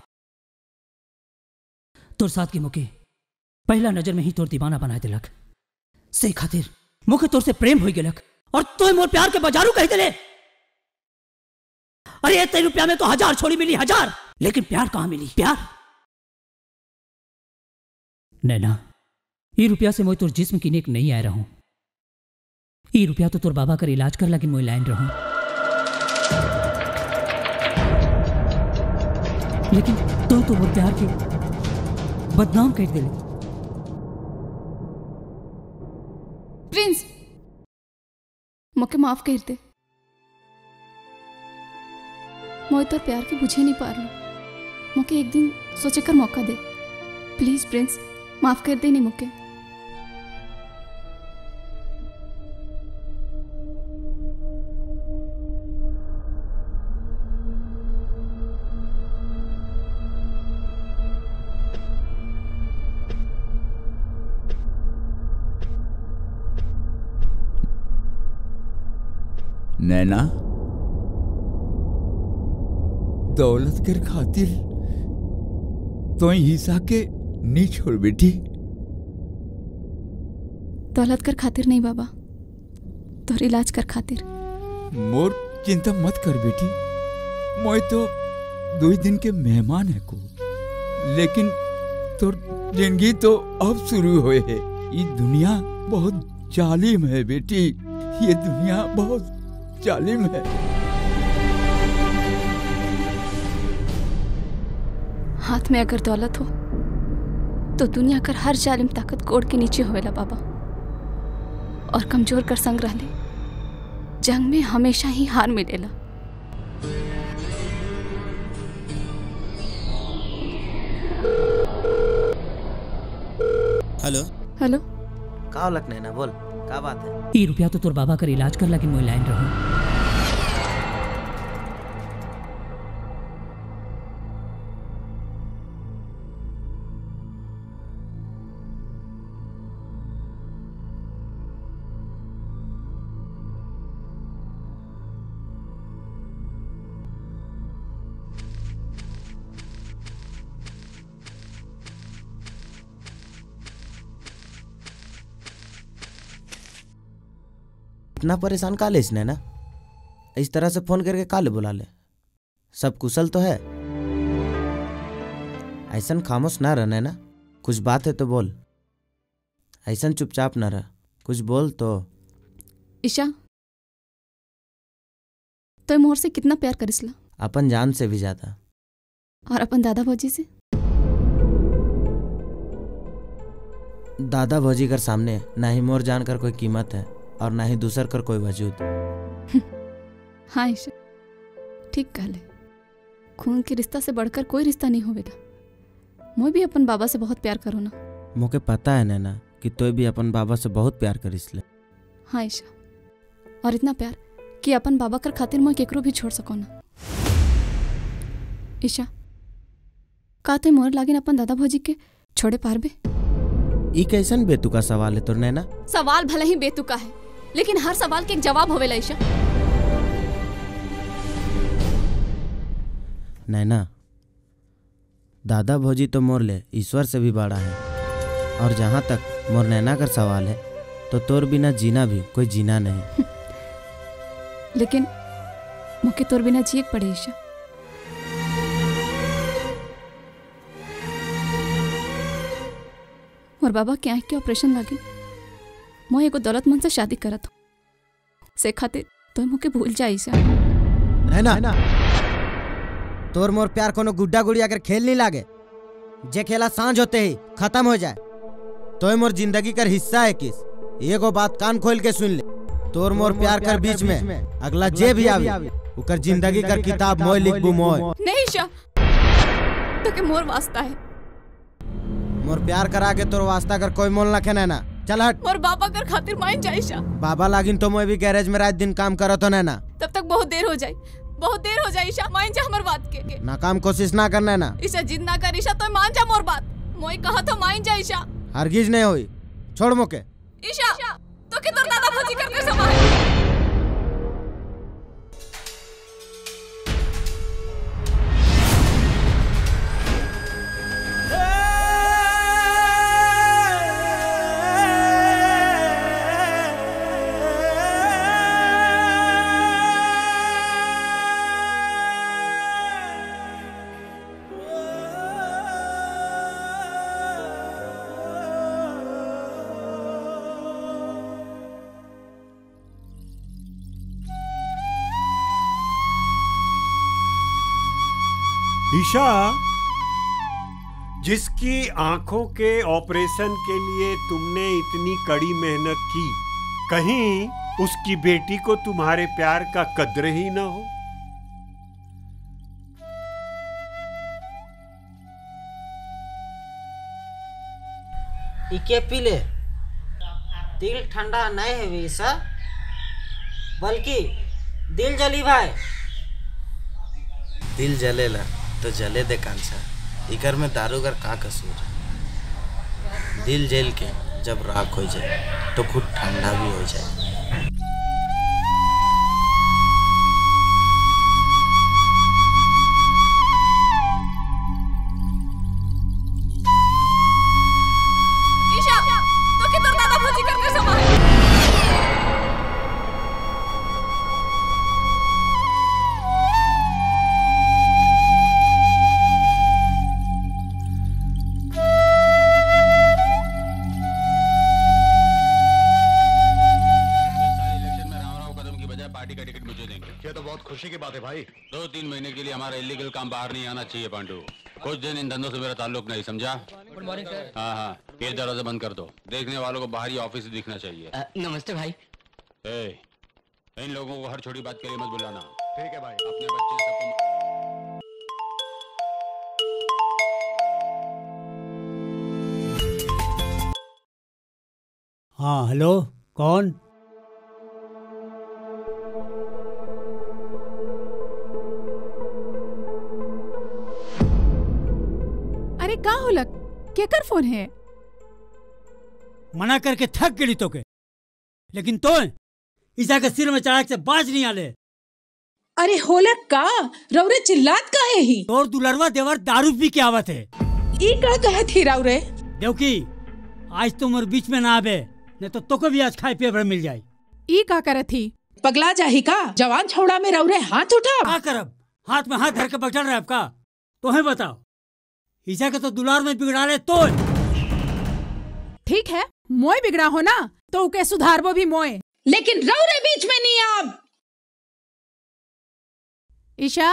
तोर साथ की मुके पहला नजर में ही तोर दीवाना बना दिलक, से खातिर मुके तोर से प्रेम हो गेलक और तोय मोर प्यार के बाजारू कह दिले। अरे 3 रुपया में तो 1000 छोड़ी मिली, 1000, लेकिन प्यार कहां मिली? प्यार नैना, ये रुपया से मैं तोर जिस्म किने के नहीं आया रहूं। ये रुपया तो तोर बाबा कर इलाज कर लगिन मैं लाइन रहूं, लेकिन तो मोर प्यार के बदनाम कर दिले। प्रिंस, मुझे माफ कर दे। मैं तो प्यार के बुझे नहीं पा रहा। मुझे एक दिन सोचे कर मौका दे प्लीज। प्रिंस, माफ कर दे नहीं मुझे। नैना, दौलत कर खातिर तो हिस्सा के नहीं छोड़ बेटी। दौलत कर खातिर नहीं बाबा, तोर इलाज कर खातिर। मोर चिंता मत कर बेटी, मैं तो 2 दिन के मेहमान है को, लेकिन तोर जिंदगी तो अब शुरू हुए है। ये दुनिया बहुत जालिम है बेटी, ये दुनिया बहुत जालिम है। हाथ में अगर दौलत हो तो दुनिया कर हर जालिम ताकत कोड़ के नीचे होवेला बाबा, और कमजोर कर संग रहले जंग में हमेशा ही हार मिलेला। हेलो हेलो, का होलक नैना, बोल का बात है? ये रुपया तो तोर बाबा कर इलाज कर लगिन मैं लाइन रहूं। इतना परेशान का ले इसने ना, इस तरह से फोन करके काले बुला ले? सब कुशल तो है? ऐसन खामोश ना रहना ना, कुछ बात है तो बोल। ऐसन चुपचाप ना रह, कुछ बोल तो। ईशा, तो मोर से कितना प्यार करिसला? अपन जान से भी ज्यादा। और अपन दादा भौजी से? दादा भौजी कर सामने ना ही मोर जान कर कोई कीमत है और ना ही दूसर कर कोई वजूद। हाँ ईशा, ठीक कहले। खून के रिश्ता से बढ़कर कोई रिश्ता नहीं होवेला। मैं भी अपन बाबा से बहुत प्यार करो ना। मुझे पता है नैना कि तू भी अपन बाबा से बहुत प्यार करिस ले। हाँ ईशा, और इतना प्यार कि अपन बाबा कर खातिर मैं केकरो भी छोड़ सको ना। ईशा, का ते मोर लागिन अपन दादा भौजी के छोड़े पारबे? ई कैसन बेतुका सवाल है तोर नैना? सवाल भले ही बेतुका है, लेकिन हर सवाल के एक जवाब होवेला ईशा। नैना, दादा भौजी तो मोर ले ईश्वर से भी बड़ा है, और जहाँ तक मोर नैना का सवाल है तो तोर बिना जीना भी कोई जीना नहीं। लेकिन मुझे तोर बिना जिए पड़े ईशा। और बाबा के आँख के ऑपरेशन लगे, मैं एगो दौलतमंद से शादी करत हूँ, से खातिर तो मुझे भूल जा ईशा। नैना, तोर मोर प्यार कोनो गुड्डा गुड़िया कर खेल नहीं लागे, जे खेला सांझ होते ही खत्म हो जाए। तो मोर जिंदगी कर हिस्सा है किस? एगो बात कान खोल के सुन ले, तोर मोर प्यार कर बीच में अगला जे भी आवे उकर जिंदगी कर किताब मोय लिखबू मोय। नहीं ईशा, तो के मोर वास्ता है। मोर प्यार करा के तोर वास्ता कर कोई मोल ना खेना ना। चल हट। मोर बाबा कर खातिर मान जा ईशा। बाबा लागिन तो मैं भी गैरेज में रात दिन काम करत हो ना। तब तक बहुत देर हो जाए, बहुत देर हो जाए ईशा। मान जा हमर बात के। नाकाम कोशिश ना करना ना ईशा, जिद ना कर ईशा, तो मान जा मोर बात। मोई कहा तो मान जा ईशा। हरगिज नहीं हुई, छोड़ मोके। ईशा, तो के तोर दादा भौजी करके संभाल। ईशा, जिसकी आंखों के ऑपरेशन के लिए तुमने इतनी कड़ी मेहनत की, कहीं उसकी बेटी को तुम्हारे प्यार का कद्र ही न हो। इके पी ले, दिल ठंडा नहीं है वैसा, बल्कि दिल जली भाई। दिल जलेला तो जले दे कांसा, इकर में दारूगर का कसूर। दिल जल के जब राख हो जाए तो खुद ठंडा भी हो जाए। ईशा, तो किधर दादा भौजी करके समा है? खुशी की बात है भाई। 2-3 महीने के लिए हमारा इलीगल काम बाहर नहीं आना चाहिए पांडू। कुछ दिन इन धंधों से मेरा ताल्लुक नहीं, समझा? Good morning sir. हाँ, ये दरवाजा बंद कर दो। देखने वालों को बाहर ही ऑफिस दिखना चाहिए। नमस्ते भाई। इन लोगों को हर छोटी बात के लिए मत बुलाना। ठीक है भाई। अपने बच्चे सबको हाँ, हेलो, कौन? अरे का होलक? केकर फोन है? मना करके थक गई तो के, लेकिन तो ईसा के सिर में चढ़ा से बाज नहीं आले। अरे होलक का रौरे चिल्लात का है ही? तोर दुलरवा देवर दारू पी के आवत है। ई का कहे थी रौरे? देवकी, आज तो मोर बीच में ना आवे, नहीं तो तोको भी आज खाए पिए भर मिल जाए। ई का करत थी? पगला जाही का? जवान छोड़ा में रौरे हाथ उठा? का करब? हाथ में हाथ धर के बैठल रहे आपका? तो बताओ, ईसा के तो दुलार में बिगड़ा ले तो। ठीक है, मोय बिगड़ा हो ना तो उके सुधारबो भी मोय, लेकिन रौरे बीच में नहीं आब। ईशा,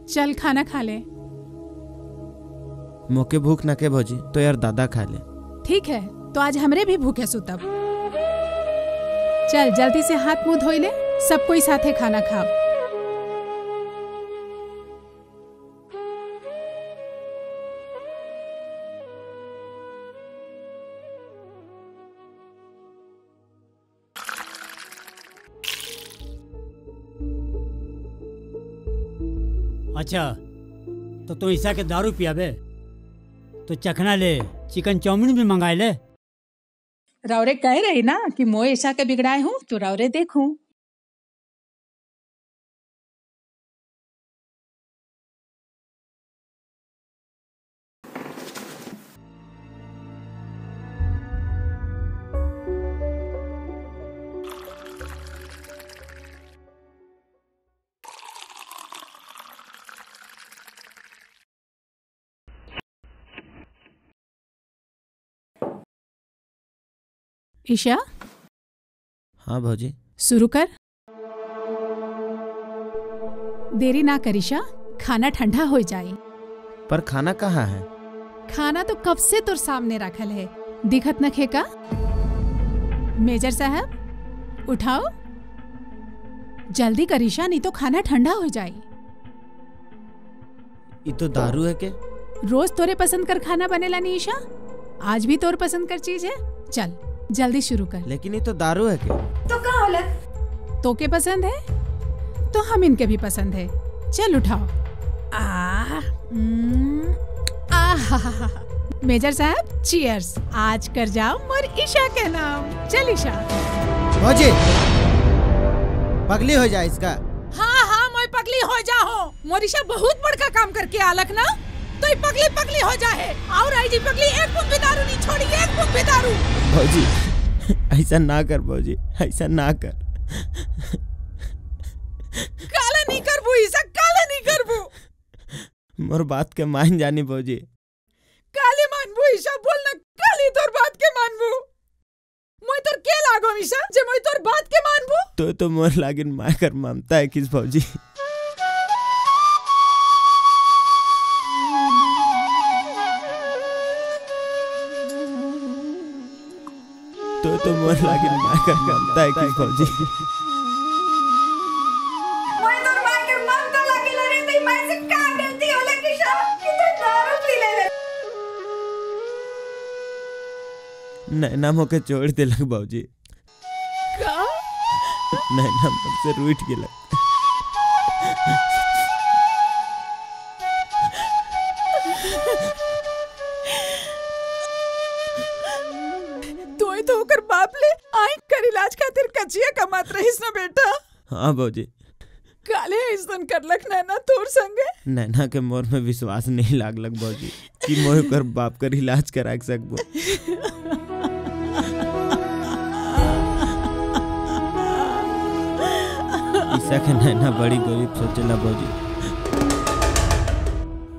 चल खाना खा ले। मोके भूख न के भौजी, तो यार दादा खा ले। ठीक है, तो आज हमरे भी भूखे सुतब। चल जल्दी से हाथ मुंह धोई ले, सब कोई साथे खाना खाओ। अच्छा, तो तू ईसा के दारू पियाबे तो चखना ले, चिकन चाउमीन भी मंगाए ले। रावरे कह रही ना कि मोए ईसा के बिगड़ाए हूँ, तो रावरे देखूं। ईशा, हाँ भौजी। शुरू कर। देरी ना कर ईशा, खाना ठंडा हो जाए। पर खाना कहाँ है? खाना तो कब से तुर सामने रखल है, दिखत न खेका? मेजर साहब उठाओ, जल्दी कर ईशा, नहीं तो खाना ठंडा हो जाए। ये तो दारू है के? रोज तोरे पसंद कर खाना बनेला नहीं ईशा, आज भी तोर पसंद कर चीज है। चल जल्दी शुरू कर। लेकिन ये तो दारू है क्या? तो का होला? तो के पसंद है तो हम इनके भी पसंद है। चल उठाओ। मेजर साहब चीयर्स, आज कर जाओ मोर ईशा के नाम। चल ईशा। भौजी पगली हो जाए इसका। हाँ हाँ, मैं पगली हो जाओ। मोर ईशा बहुत बड़का काम करके आलक ना, तो ये पगली पगली हो जाए। और आई जी पगली, एक बूंद भी दारू नहीं छोड़ी, एक बूंद भी दारू। भौजी ऐसा ना कर भौजी, ऐसा ना कर। काला नहीं करबू ईसा, काला नहीं करबू। मोर बात के मान जानी भौजी। काले मानबू ईसा, बोल ना काली तोर बात के मानबू। मैं तोर के लागो ईसा, जे मैं तोर बात के मानबू? तो मोर लागिन माय कर ममता है किस भौजी। तो मोर लागे मार कर ममता है कि फौजी मोय तोर मार के ममता लागे रे तई मार से का गलती होला किशन कि तो दारू पी ले नैना मोके छोड़ देलक बाबूजी का नैना मुझसे रूठ गेलक तोय तो ओकर बाप ले आँख कर इलाज खातिर कचिया कमात रहिस ना बेटा। हाँ बाबूजी काले ऐसन करलक नैना तोर संगे। नैना के मोर में विश्वास नहीं लागलक बाबूजी कि मोर कर बाप कर इलाज करा सकबो। ईसा के नैना बड़ी गरीब सोचेला बाबूजी।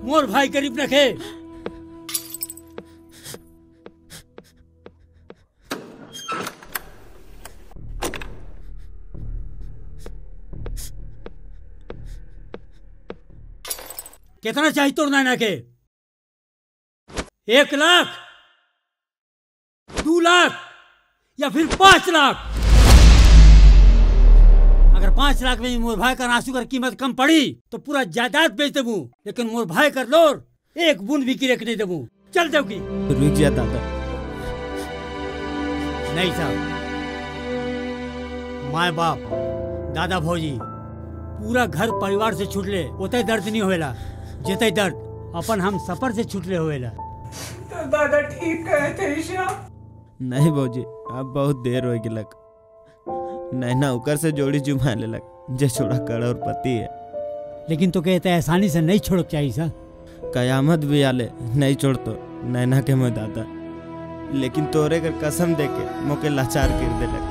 मोर भाई गरीब रखे कितना चाहिए तोर नैना के 1 लाख 2 लाख या फिर 5 लाख। अगर 5 लाख में मोर भाई का आंसू कर कीमत कम पड़ी तो पूरा जायदाद बेच देबू, लेकिन मोर भाई कर लोर एक बूंद भी गिरक नहीं देबू। चल देवगी रुक जा दादा। नहीं साहब, माए बाप दादा भौजी पूरा घर परिवार से छूटले ओते दर्द नहीं होएला जेते दर्द अपन हम सफर से छूटले होएला। तो दादा ठीक कहते ईशा। नहीं बाबूजी अब बहुत देर हो गेलक। नैना उकर से जोड़ी जुमा लेलक जे छोड़ा कड़ और पति है। लेकिन तो कहते आसानी से नहीं छोड़ चाहिए सा। कयामत भी आले नहीं छोड़ तो नैना के मैं दादा, लेकिन तोरे कर कसम दे के मोके लाचार कर देलक।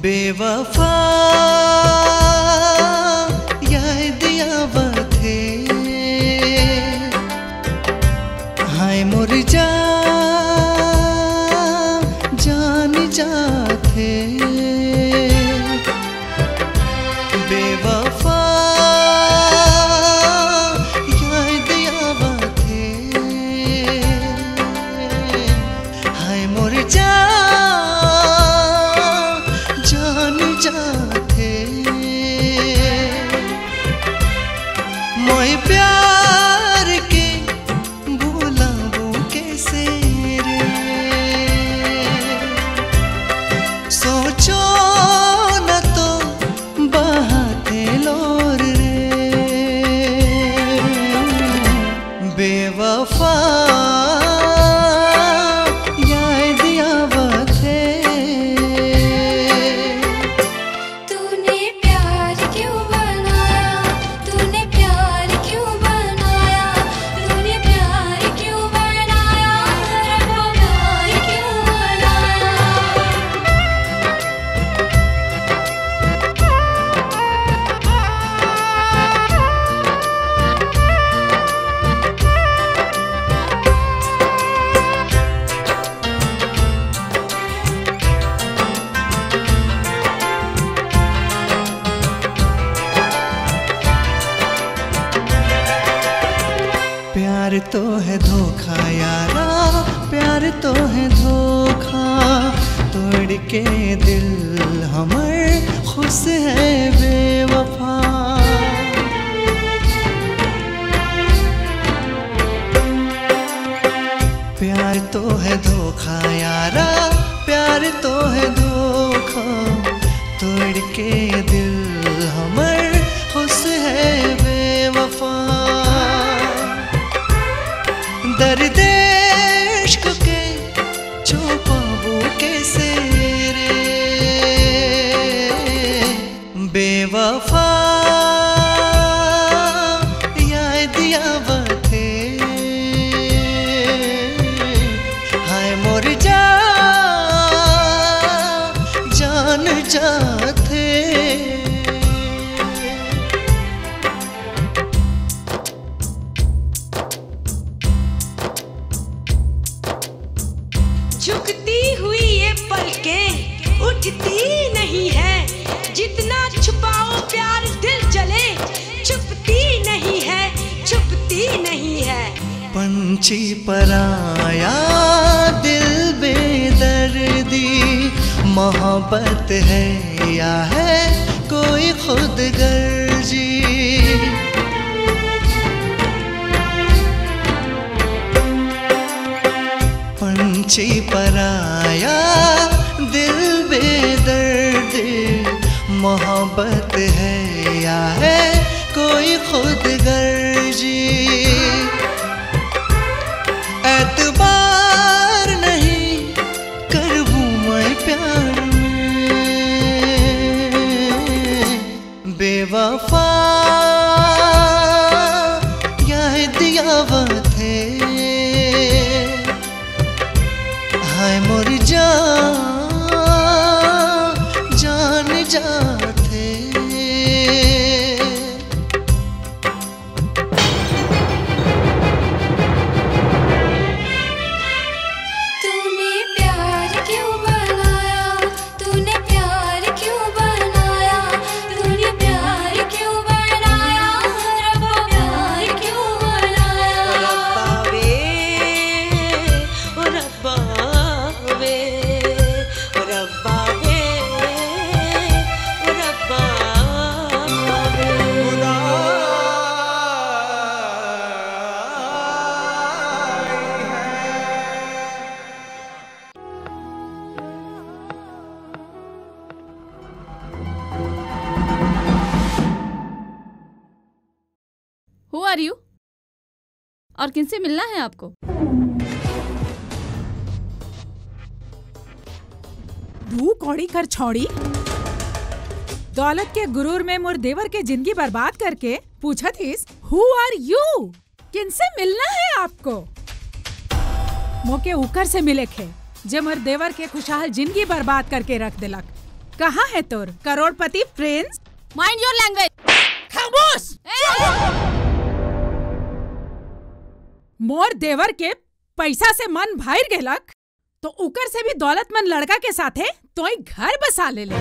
बेवफा याद आवथे हाय मोर जान जाथे बेवफा याद आवथे हाय मोर जान जाथे के दिल हमर खुश है बेवफा। प्यार तो है धोखा यारा, प्यार तो है धोखा, तोड़ के दिल हमर खुश है बेवफा। दर्द इश्क के छुपाऊं कैसे रे बेवफा, याद आवते हाय मोर जान जाते। झुकती हुई ये पलकें उठती नहीं है, जितना छुपाओ प्यार दिल जले, छुपती नहीं है, छुपती नहीं है। पंछी पराया दिल बेदर्दी, मोहब्बत है या है कोई खुद गर्जी। पंछी पराया दिल बेदर्दी, मोहब्बत है या है कोई खुद गर्जी। एतबार नहीं करबूं मैं प्यार में बेवफा, याद आवते हाय मोर जान जाते। तूने प्यार क्यों बनाया, तूने प्यार क्यों बनाया, तूने प्यार क्यों बनाया, रब्बा प्यार क्यों बनाया। रब्बा वे ओ रब्बा वे ओ रब्बा वे ओ रब्बा हु आर यू? और किनसे मिलना है आपको? धू कौड़ी कर छौड़ी, दौलत के गुरूर में मोर देवर के जिंदगी बर्बाद करके पूछत हिस हु आर यू, किनसे मिलना है आपको? मोके उकर से मिले खे जे मोर देवर के खुशहाल जिंदगी बर्बाद करके रख दिलक। कहाँ है तोर करोड़पति प्रिंस? Mind your language. खामोश। मोर देवर के पैसा से मन भाir गेलक तो उकर से भी दौलतमंद लड़का के साथे तोई घर बसा ले ले,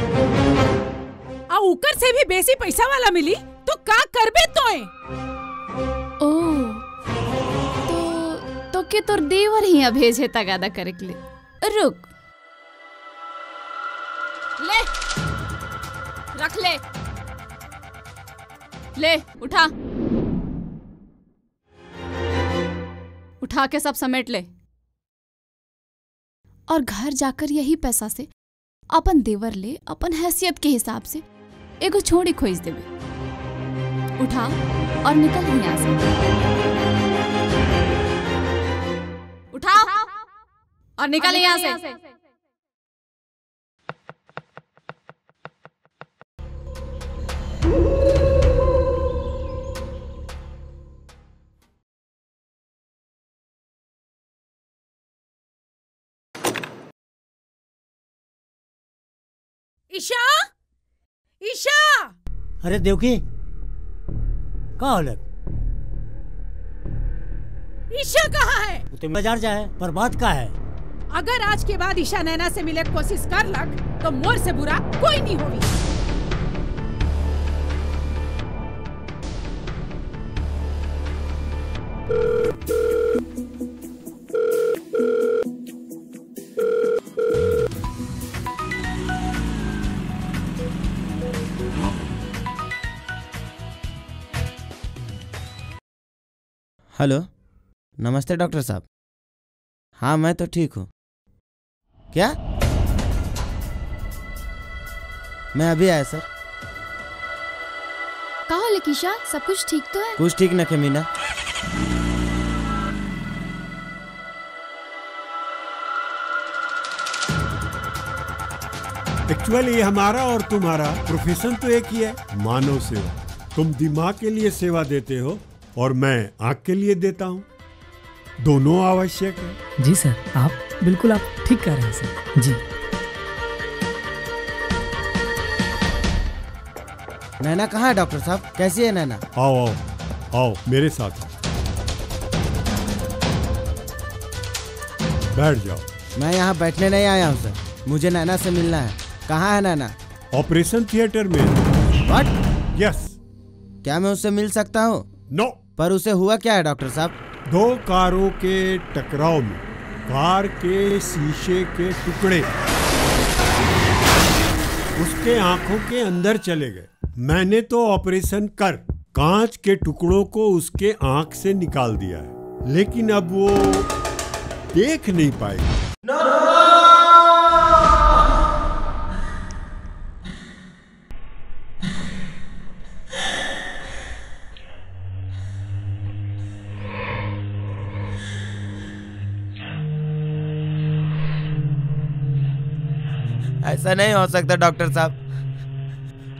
आ उकर से भी बेसी पैसा वाला मिली तो का करबे तोय? ओ तो के तोर देवर ही भेज है तगादा करे के लिए। रुक ले, रख ले, ले उठा, उठा के सब समेट ले और घर जाकर यही पैसा से अपन देवर ले अपन हैसियत के हिसाब से एगो छोड़ी खोज देवे। उठा और निकल यहाँ से। उठा और निकल यहाँ से। ईशा, ईशा। अरे देवकी का होलक? ईशा कहाँ है? तो बाजार जाए, पर बात का है? अगर आज के बाद ईशा नैना से मिले कोशिश कर लग तो मोर से बुरा कोई नहीं होगी। हेलो, नमस्ते डॉक्टर साहब। हाँ मैं तो ठीक हूँ। क्या? मैं अभी आया सर। का हो लकीशा, सब कुछ ठीक तो है? कुछ ठीक न के मीना। एक्चुअली हमारा और तुम्हारा प्रोफेशन तो एक ही है, मानव सेवा। तुम दिमाग के लिए सेवा देते हो और मैं आँख के लिए देता हूँ। दोनों आवश्यक है। जी सर, आप बिल्कुल ठीक कह रहे हैं सर। जी। नैना कहाँ है डॉक्टर साहब? कैसी है नैना? आओ आओ आओ मेरे साथ बैठ जाओ। मैं यहाँ बैठने नहीं आया हूँ सर, मुझे नैना से मिलना है। कहाँ है नैना? ऑपरेशन थिएटर में। व्हाट? यस। क्या मैं उससे मिल सकता हूँ? नो। पर उसे हुआ क्या है डॉक्टर साहब? 2 कारों के टकराव में कार के शीशे के टुकड़े उसके आंखों के अंदर चले गए। मैंने तो ऑपरेशन कर कांच के टुकड़ों को उसके आंख से निकाल दिया है, लेकिन अब वो देख नहीं पाएगा। ऐसा नहीं हो सकता डॉक्टर साहब।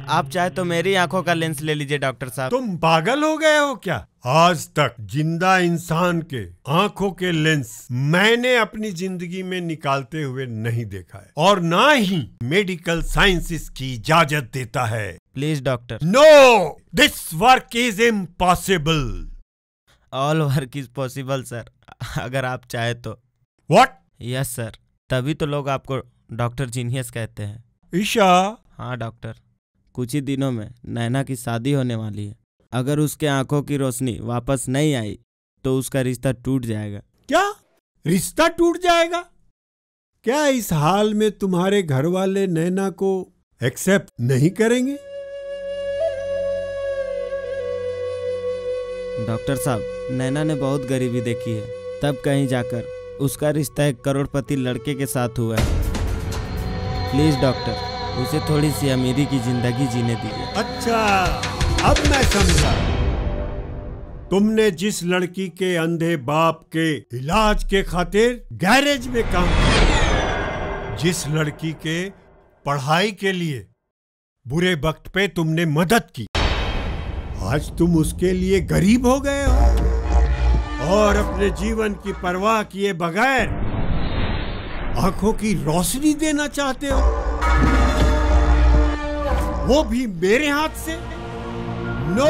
आप चाहे तो मेरी आंखों का लेंस ले लीजिए डॉक्टर साहब। तुम पागल हो गए हो क्या? आज तक जिंदा इंसान के आंखों के लेंस मैंने अपनी जिंदगी में निकालते हुए नहीं देखा है, और ना ही मेडिकल साइंस इसकी इजाजत देता है। Please doctor. No, this work is impossible. All work is possible sir, अगर आप चाहे तो। व्हाट? यस सर, तभी तो लोग आपको डॉक्टर जीनियस कहते हैं। ईशा? हाँ डॉक्टर, कुछ ही दिनों में नैना की शादी होने वाली है। अगर उसके आंखों की रोशनी वापस नहीं आई तो उसका रिश्ता टूट जाएगा। क्या? रिश्ता टूट जाएगा? क्या इस हाल में तुम्हारे घर वाले नैना को एक्सेप्ट नहीं करेंगे? डॉक्टर साहब, नैना ने बहुत गरीबी देखी है, तब कहीं जाकर उसका रिश्ता एक करोड़पति लड़के के साथ हुआ है। प्लीज डॉक्टर, उसे थोड़ी सी अमीरी की जिंदगी जीने दीजिए। अच्छा, अब मैं समझा। तुमने जिस लड़की के अंधे बाप के इलाज के खातिर गैरेज में काम किया, जिस लड़की के पढ़ाई के लिए बुरे वक्त पे तुमने मदद की, आज तुम उसके लिए गरीब हो गए हो और अपने जीवन की परवाह किए बगैर आंखों की रोशनी देना चाहते हो, वो भी मेरे हाथ से? No,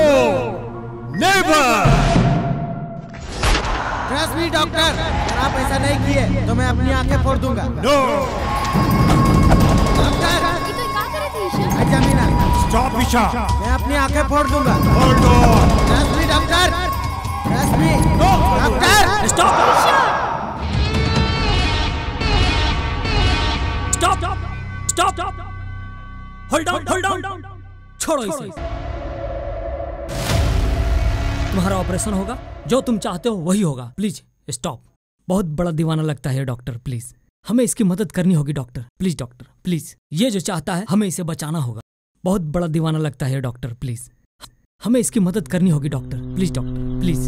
never. Trust me doctor, अगर आप ऐसा नहीं किए तो मैं अपनी आंखें फोड़ दूंगा। नो डॉक्टर, ये तो क्या करे थे ईशा? अच्छा मीना, स्टॉप ईशा। मैं अपनी आंखें फोड़ दूंगा। Hold on. Trust me doctor, trust me doctor. Stop stop stop, hold down, छोड़ो इसे। तुम्हारा ऑपरेशन होगा, जो तुम चाहते हो वही होगा। Please stop. बहुत बड़ा दीवाना लगता है डॉक्टर, प्लीज हमें इसकी मदद करनी होगी डॉक्टर। Please doctor, please. ये जो चाहता है हमें इसे बचाना होगा। बहुत बड़ा दीवाना लगता है डॉक्टर, प्लीज हमें इसकी मदद करनी होगी डॉक्टर। Please doctor, please.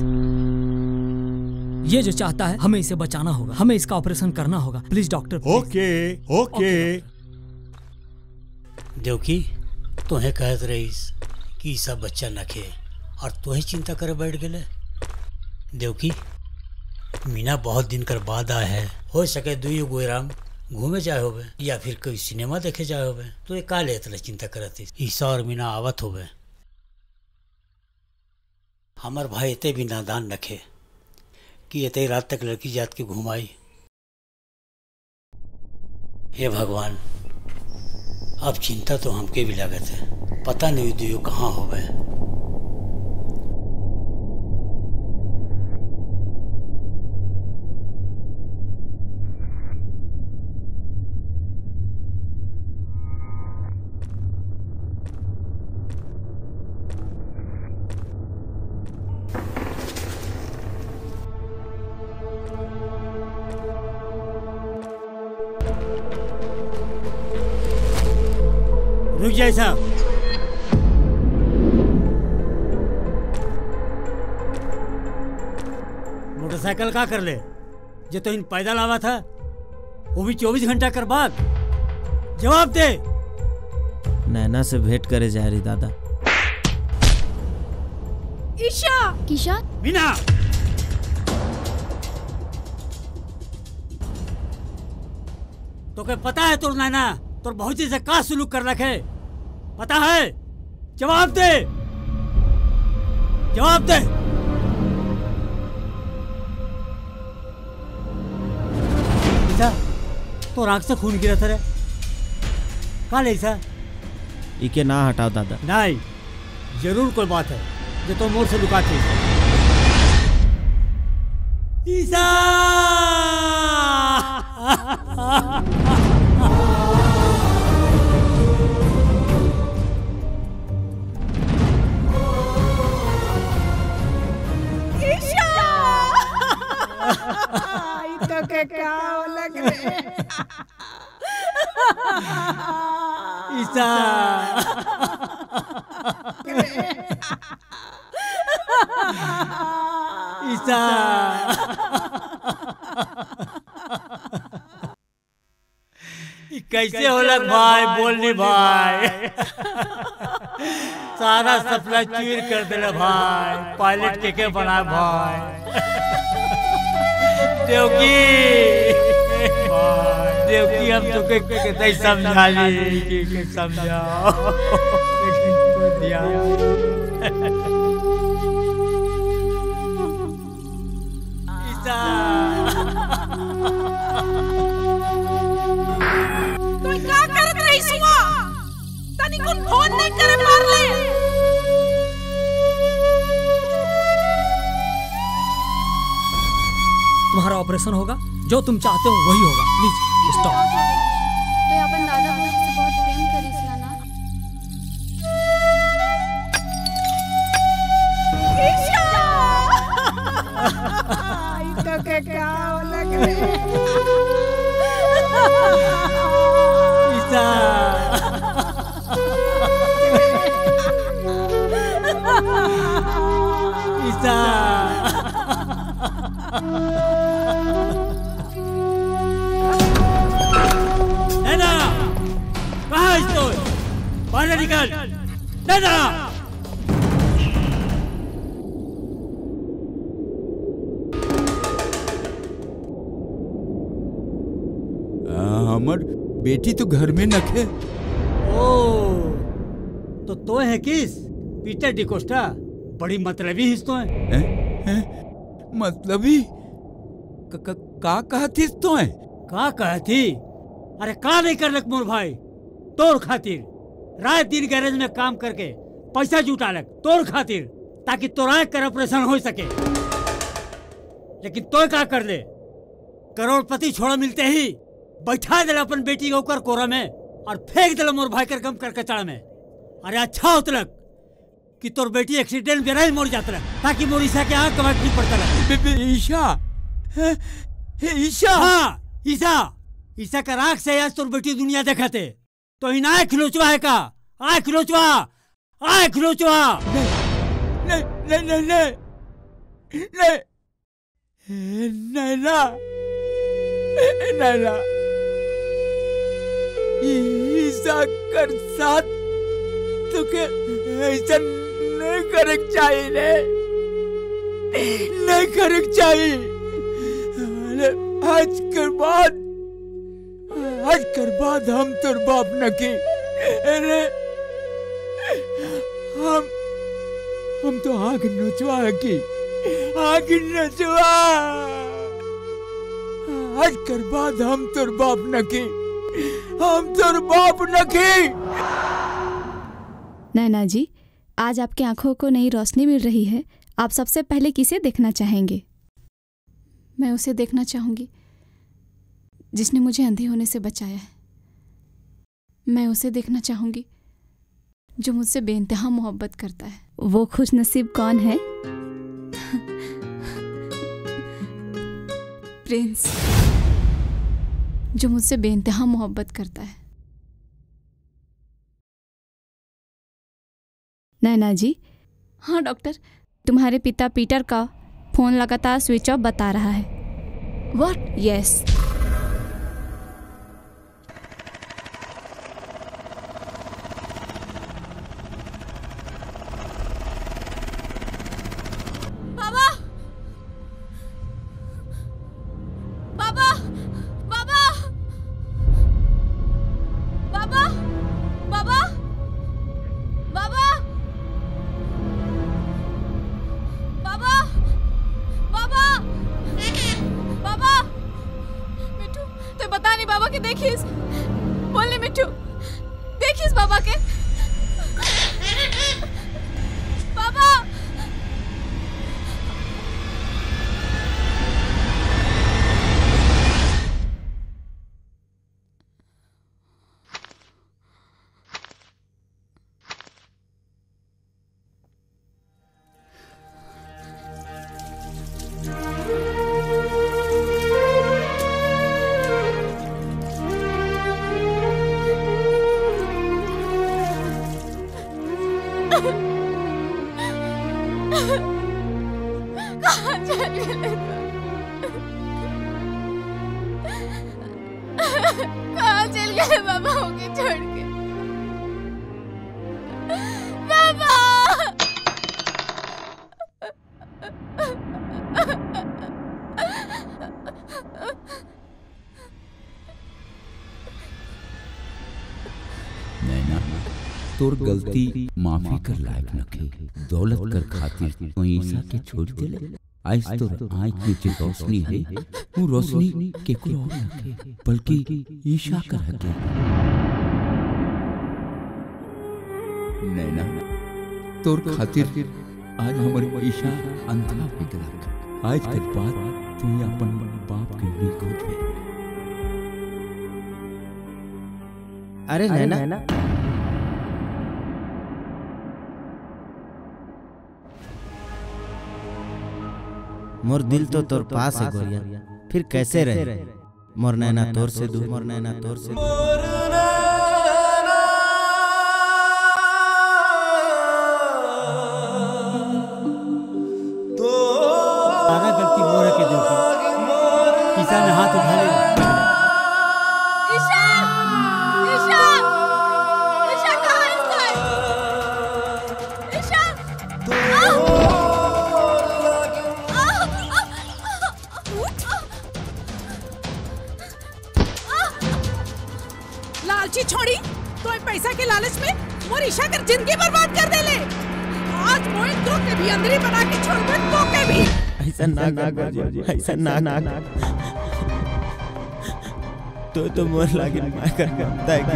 ये जो चाहता है हमें इसे बचाना होगा, हमें इसका ऑपरेशन करना होगा। Please doctor. Okay okay. Devaki, तुम्हें कहत रहीस कि ई सब बच्चा नखे और तुम्हें चिंता करे बैठ गए। देवकी, मीना बहुत दिन कर बाद आए है, हो सके दुई गोराम घूमे जाए होवे या फिर कोई सिनेमा देखे जाए होवे, तो ये काले इतना चिंता करती। ईसा और मीना आवत होवे। हमार भाई इतने भी नादान नखे कि इतने रात तक लड़की जात के घुमाई। हे भगवान, अब चिंता तो हमके भी लागत है, पता नहीं दुयो कहाँ हो गए। रुक जाए साहब। मोटरसाइकिल का कर ले जो तो इन पैदल आवा था, वो भी 24 घंटा कर बाद। जवाब दे। नैना से भेंट करे जा रही दादा। ईशा। किशा। मीना। तो क्या पता है तोर नैना तोर भौजी से का सुलूक कर रखे? पता है? जवाब दे। जवाब दे। ईसा, तो आँख से खून गिरा था रे। का ले ईसा? इके ना हटाओ दादा। नहीं, जरूर कोई बात है जो तो मोर से लुका के। ईसा! तो के क्या लग रहे? ईसा। ईसा। कैसे होला भाई? बोलनी भाई। सारा सपना चूर कर देला भाई। पायलट के बना भाई। देवकी, देवकी हम तो के समझा ली कि समझाओ। ईसा। तू क्या करत रही सुआ? तनी कुन फोन नहीं करे मार ले। तुम्हारा ऑपरेशन होगा, जो तुम चाहते हो वही होगा। Please stop. तो अपन दादा भौजी से बहुत प्रेम करीसला ना। तो के क्या लग रहे? ईसा। ईसा। नैना, कहाँ है तो? बाहर निकल। नैना। हमर बेटी तो घर में नखे। ओ, तो है किस? पीटर डिकोस्टा। बड़ी मतलबी हिस तो है। मतलबी? का कहती तो है? का कहती? अरे का नहीं कर लग मोर भाई तोर खातिर। रात दिन गैरेज में काम करके पैसा जुटा लग तोर खातिर, ताकि तोरा कर ऑपरेशन हो सके। लेकिन तो का कर ले? करोड़पति छोड़ा मिलते ही बैठा दिला अपन बेटी के ऊपर कोरा में और फेंक दिला मोर भाई कर गम कर कचड़ा में। अरे अच्छा होतलक कि तोर बेटी एक्सीडेंट में नहीं मर जातलक, ताकि मोर ईशा के आँख कमट नहीं पड़ता। ईशा? ईशा? हाँ, ईशा। ईशा का राख से आज तोर बेटी दुनिया देखते तो इन आँख खिलोचवा है का? आँख खिलोचवा, आँख खिलोचवा। नहीं नहीं नहीं नहीं नहीं, नैना, नैना, ईशा कर साथ तो के ऐसा नहीं करे चाहिए रे, नहीं करे चाहिए। आज कर बाद हम तोर बाप न की। अरे हम तो आग नचवा की, आग नचवा। आज कर बाद हम तोर बाप न की, हम तोर बाप न की। नैना जी, आज आपकी आंखों को नई रोशनी मिल रही है। आप सबसे पहले किसे देखना चाहेंगे? मैं उसे देखना चाहूंगी जिसने मुझे अंधे होने से बचाया है। मैं उसे देखना चाहूंगी जो मुझसे बेइंतहा मोहब्बत करता है। वो खुश नसीब कौन है? प्रिंस, जो मुझसे बेइंतहा मोहब्बत करता है। नैना जी। हाँ डॉक्टर, तुम्हारे पिता पीटर का फोन लगातार स्विच ऑफ बता रहा है। व्हाट? यस। बाबा बाबा बाबा बाबा बाबा बाबा बाबा बाबा बाबा मिठू, तो बता नहीं बाबा के देखिस, बोलने मिठू देखिस बाबा के। बाबा कहाँ चल गए? कहाँ चल गए बाबा होके छोड़ के? बाबा नैना, तोर गलती माफी कर लायक नखे। दौलत कर खातिर कोई ईसा के छोड़ देले। आज तोर आँख में जो रोशनी है वो रोशनी केकरो और नखे, बल्कि ईशा कर हके। नैना, तोर खातिर आज हमर ईशा अंधा हो गलक। आज के बाद तू अपन बाप के नहीं खोजबे। अरे नैना, मोर दिल तो तोर पास है गोरिया, फिर कैसे रहे मोर नैना तोर से दूर, मोर नैना तोर से दूर। सारा गलती मोर के देखी, ईसा ने हाथ उठा लिया। ईशा ईशा ईशा कहाँ है? ईशा लालची छोड़ी, तो पैसा के लालच में मोर ईशा कर जिंदगी बर्बाद कर देले। आज मोए तो के भी अंदरी बना के छोड़ दे, तो के भी। ऐसा ना कर, ऐसा ना तो मोर लागे मैं कर करता है कि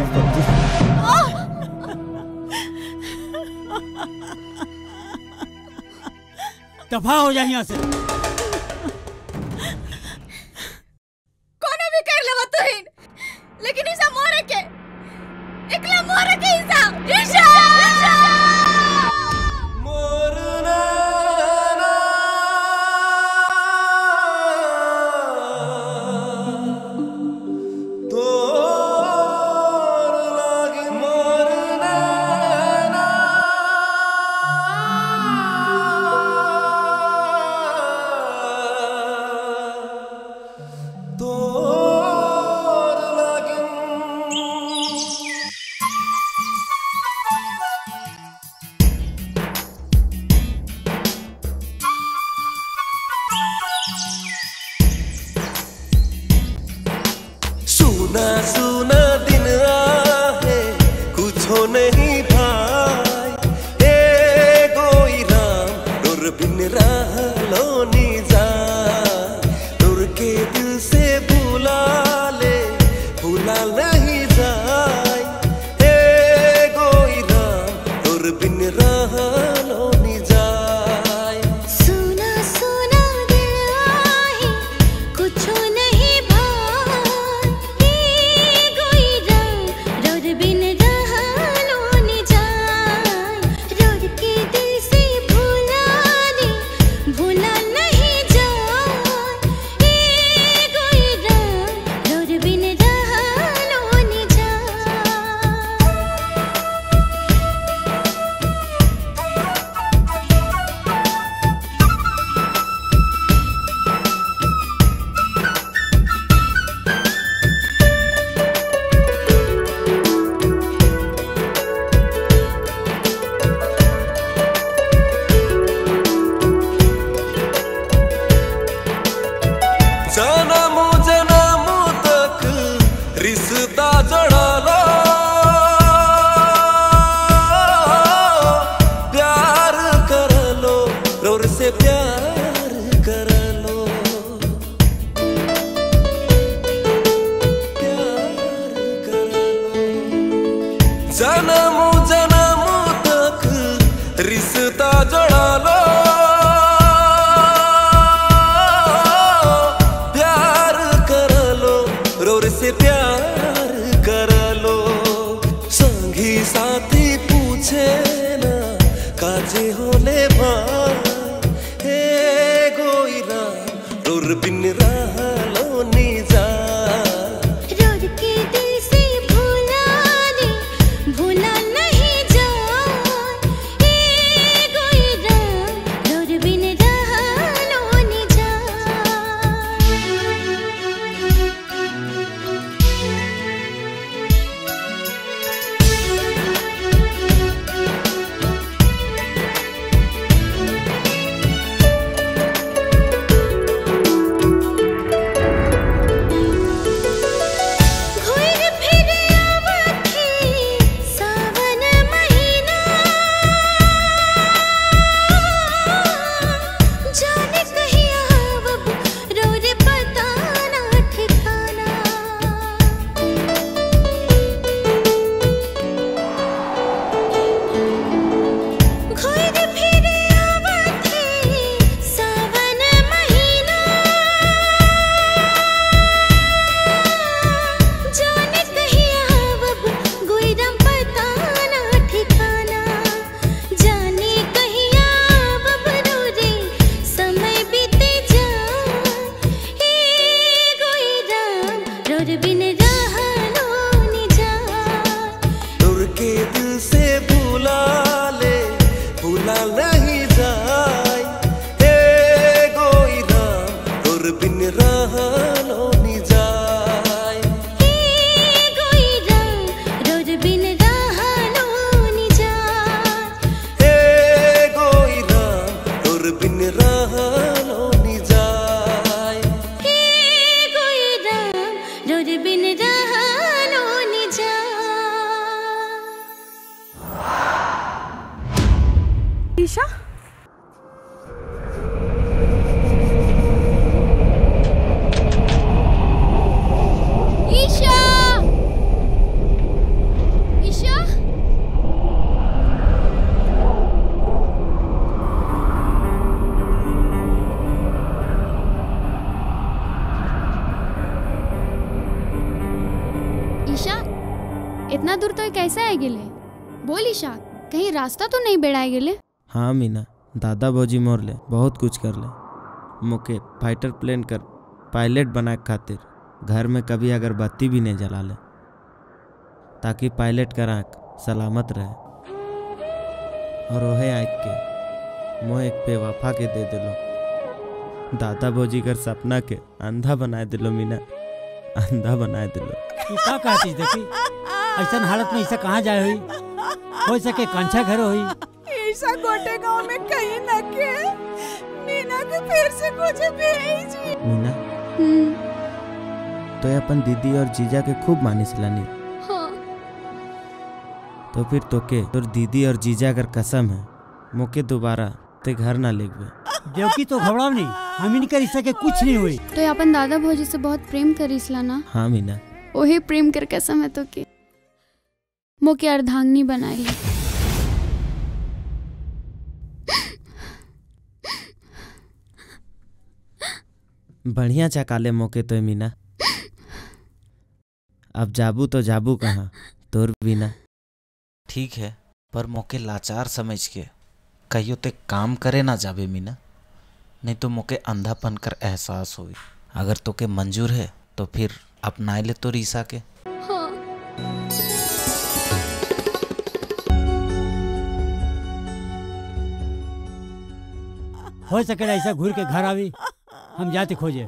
दफा हो जा यहाँ से। कोनो भी कर लेवा तू ही, लेकिन ईशा मोरे के, एकला मोरे के ईशा ईशा ईशा सुना सुना दिन आहे कुछ हो नहीं भाई, ए गोई राम डोर बिन लो नी जा, डोर के दिल से भूला ले भूला नहीं जाए, ए गोई राम डोर बिन लो नी जाए। सुना सुना दिल आहे कुछ नहीं भाई, गोई राम रोर बिन रहलो नि जाए, रोर के दिल से भूला नहीं जाए, गोई राम रोर बिन रहलो रिश्ता जोड़ा लो, प्यार कर लो, और से प्यार कर लो, प्यार कर लो। जन्म जन्म तक रिश्ता जोड़ा लो, प्यार कर लो, और से प्यार कर लो। संगी साथी पूछे ना काजे होले भाई, हे गोइरा रोर बिन रहलो नी जा। रोर के दिल से भूला दे, भूला नहीं जा। ए गोइरा रोर बिन रहलो नी जा। घुर फिर आवखे सावन महीना, जाने कहीं आवब रोर पता ना ठिकाना। घुर फिर आवखे सावन महीना, जाने कहीं आवब गुइरम पता ना ठिकाना। जाने कहीं आवब रोरे समय बीते जा। ए गुइरम रोर बिन रहलो नी जा। दूर के दिल से भूला ले, भूला नहीं जाए, हे गोइरा दूर बिन रहलो नी जाए। ए गुइरम रोर बिन रहलो नी जा। हे गोइरा दूर बिन रहलो नी जाए। ए गुइरम रोर बिन रहलो नी जा। ईशा ईशा ईशा ईशा इतना दूर तो कैसे आए गेले? बोल ईशा, कहीं रास्ता तो नहीं बेड़ाए गेले? हाँ मीना, दादा भौजी मोर ले बहुत कुछ कर ले। मोके फाइटर प्लेन कर पायलट बनाए खातिर घर में कभी अगरबत्ती भी नहीं जला ले, ताकि पायलट का आँख सलामत रहे। और वह आँख के मोह एक बेवफा के दे दिलो। दादा भौजी कर सपना के अंधा बनाए दिलो मीना, अंधा बनाए दिलो। तू का कहती देखी, ऐसा हालत में ऐसा कहाँ जाए हुई? हो सके कांछा घर हुई। ईशा गोटे गांव में कहीं न के मीना के फिर से कुछ भेजी। मीना तो अपन दीदी और जीजा के खूब मानी सिलानी। हाँ। तो फिर तोके तोर दीदी और जीजा कर कसम है मोके दोबारा ते घर ना लेगवे। देवकी तो घबराओ नहीं, हम इनकर रिश्ते के कुछ नहीं हुई। तो अपन दादा भौजी से बहुत प्रेम करीसला ना? हाँ मीना, ओहे प्रेम कर कसम है तो के मोके अर्धांगिनी बनाई। बढ़िया चकाले मोके तो मीना। अब जाबू तो जाबू कहाँ तोर बिना। ठीक है, पर मोके लाचार समझ के कहियो ते काम करे ना जाबे मीना, नहीं तो मोके अंधापन कर एहसास होई। अगर तोके मंजूर है तो फिर अपनाए ले तो रीसा के। हाँ। हो सके ऐसा घूर के घर आवी, हम जाते खोजे।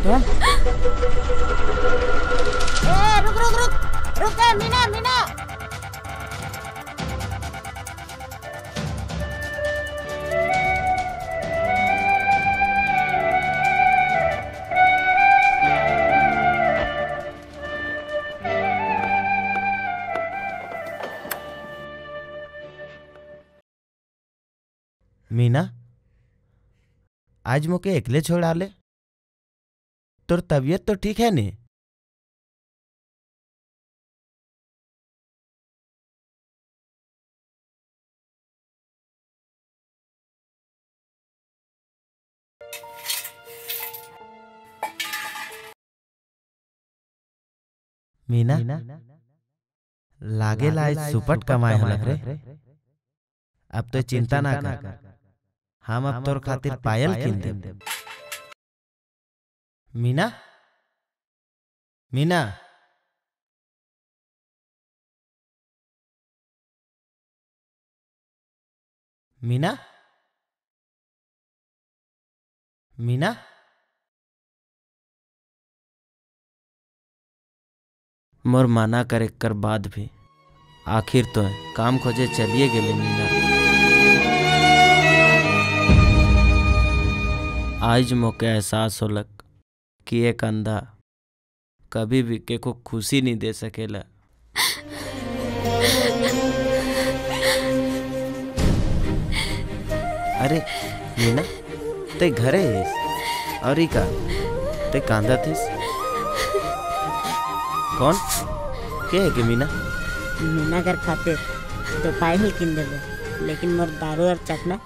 क्या? रुक रुक रुक रुक मीना मीना। मीना, आज मोके एकले छोड़ा ले। तोर तबीयत तो ठीक है नी? मीना, लागे लाई सुपट कमाए हो लग रे। अब तो चिंता ना कर, हम अब तोर खातिर पायल किन दे। मीना, मीना, मीना, मीना, मोर माना करे कर बाद भी आखिर तो है काम खोजे चलिए गेले। मीना, आज मोके एहसास होलक कि एक अंधा कभी भी के को खुशी नहीं दे सकेला। अरे मीना, ते घरे हिस और ही का ते कांदा थिस? कौन के है के मीना? मीना घर खातिर तो पायल किन देवे, लेकिन मोर दारू और चखना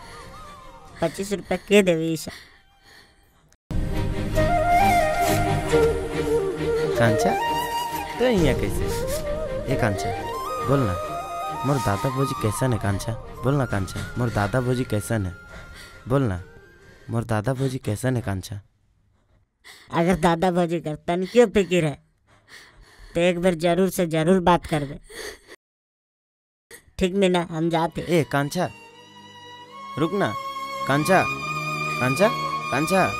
25 रुपया के देवे ईशा। कांचा तो यहाँ कैसे? ए कांचा बोल ना, मोर दादा भोजी कैसन है? कांचा बोल ना, कांचा मोर दादा भोजी कैसन है? बोल ना, मोर दादा भोजी कैसन है? कांचा अगर दादा भोजी कर तन क्यों फिक्र है, तो एक बार जरूर से जरूर बात कर दे। ठीक मीना, हम जाते। ए कांचा रुक ना, कांचा कांचा कांचा।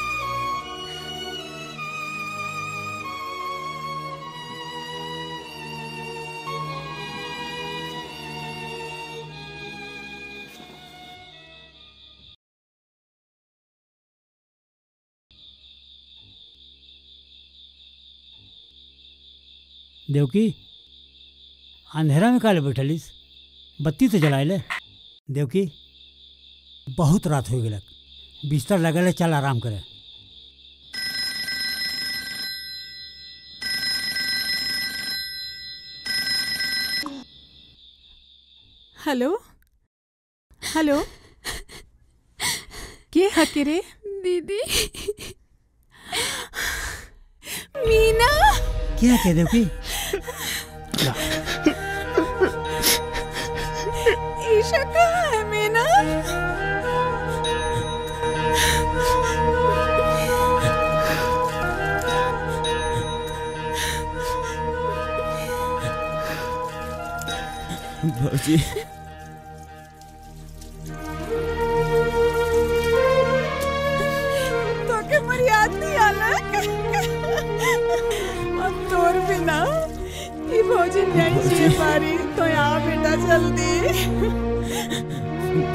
देवकी, अंधेरा में काले बैठलिस? बत्ती तो जलाए ले। देवकी, बहुत रात हो गलक, बिस्तर लगल, चल आराम करे। हेलो हेलो, के हके रे? दीदी। मीना, क्या कह देवकी? ईशा कहाँ है? मीना, भौजी तो के मर्याद नहीं आलक। अब तोर बिना ये भौजी नहीं जी पारी, तो यहाँ बेटा जल्दी।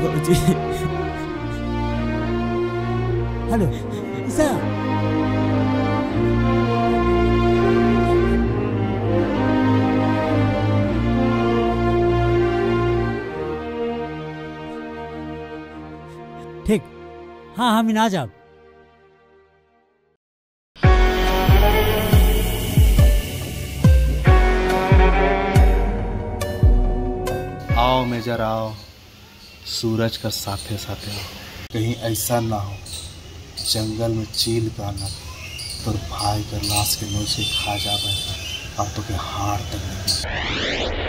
भौजी हेलो ईशा, ठीक। हाँ हाँ मीना, जाओ। आओ मेजर आओ, सूरज का साथे साथे आओ। कहीं ऐसा ना हो जंगल में चील का न तोर भाई कर लाश के नोच के खा जावे और तो के हार तक नहीं।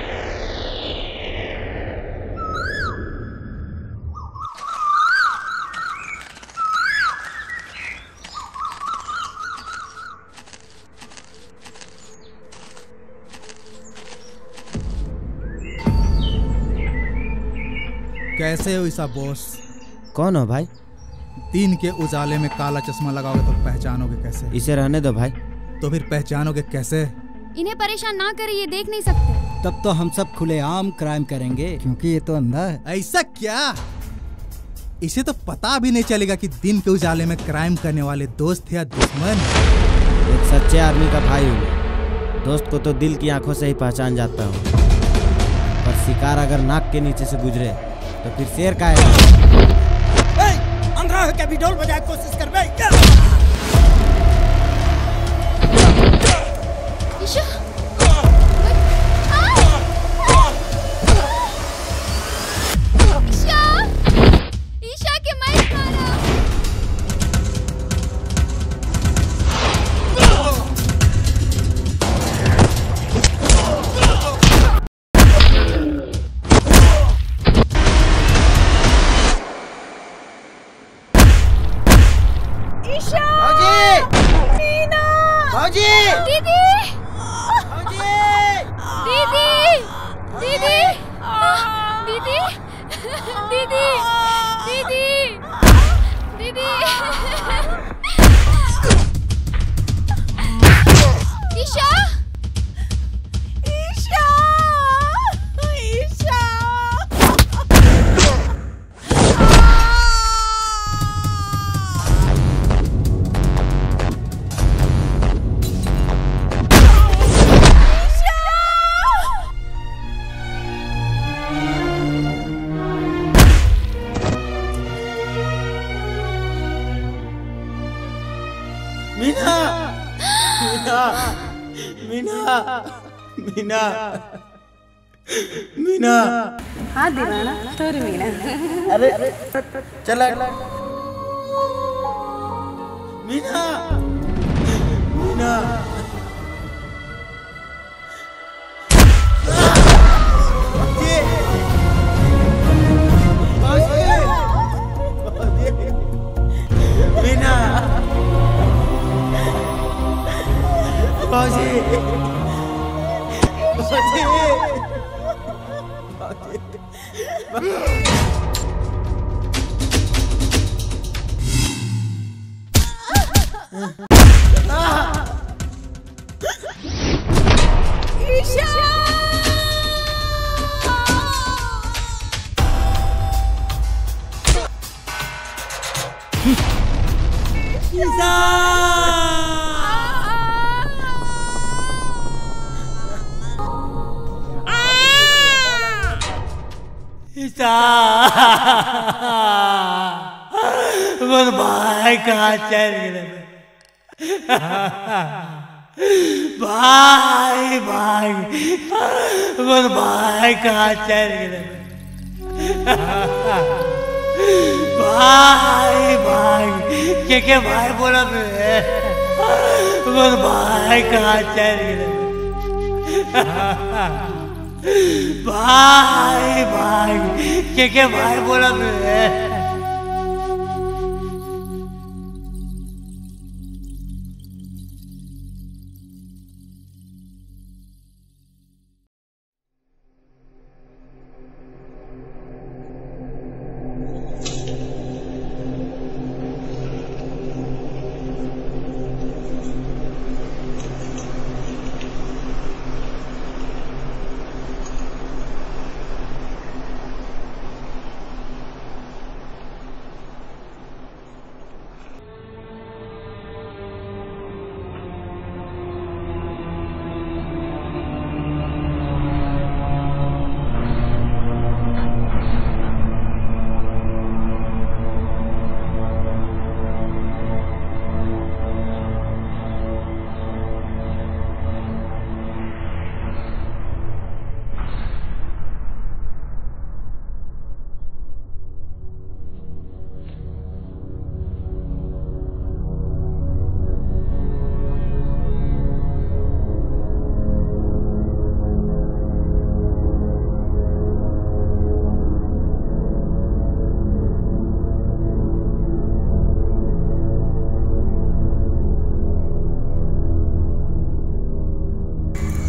कैसे हो ईसा बॉस? कौन हो भाई? दिन के उजाले में काला चश्मा लगाओगे तो पहचानोगे कैसे? इसे रहने दो भाई। तो फिर पहचानोगे कैसे? इन्हें परेशान ना करिए, ये देख नहीं सकते। तब तो हम सब खुलेआम क्राइम करेंगे क्योंकि ये तो अंधा है। ऐसा क्या? इसे तो पता भी नहीं चलेगा कि दिन के उजाले में क्राइम करने वाले दोस्त या दुश्मन। एक सच्चे आदमी का भाई हूँ। दोस्त को तो दिल की आंखों से ही पहचान जाता हूँ, पर शिकार अगर नाक के नीचे से गुजरे तो फिर शेर का है। अंधा है क्या? भी ढोल बजाए कोशिश कर बे। ईशा ईशा के मैं मारा। ईशा! मीना! दीदी! दीदी! दीदी! दीदी! दीदी! दीदी! ईशा! ईशा! ईशा! मीना! मीना! मीना! मीना! मीना! हाँ दीवाना, तोरी मीना। अरे चला। मीना! मीना! मीना! बाजी! मोर भाई कहाँ चल गए? भाई भाई मोर भाई कहाँ चल गए? भाई भाई के भाई बोला मोर भाई कहाँ चल गए? भाई भाई के भाई बोला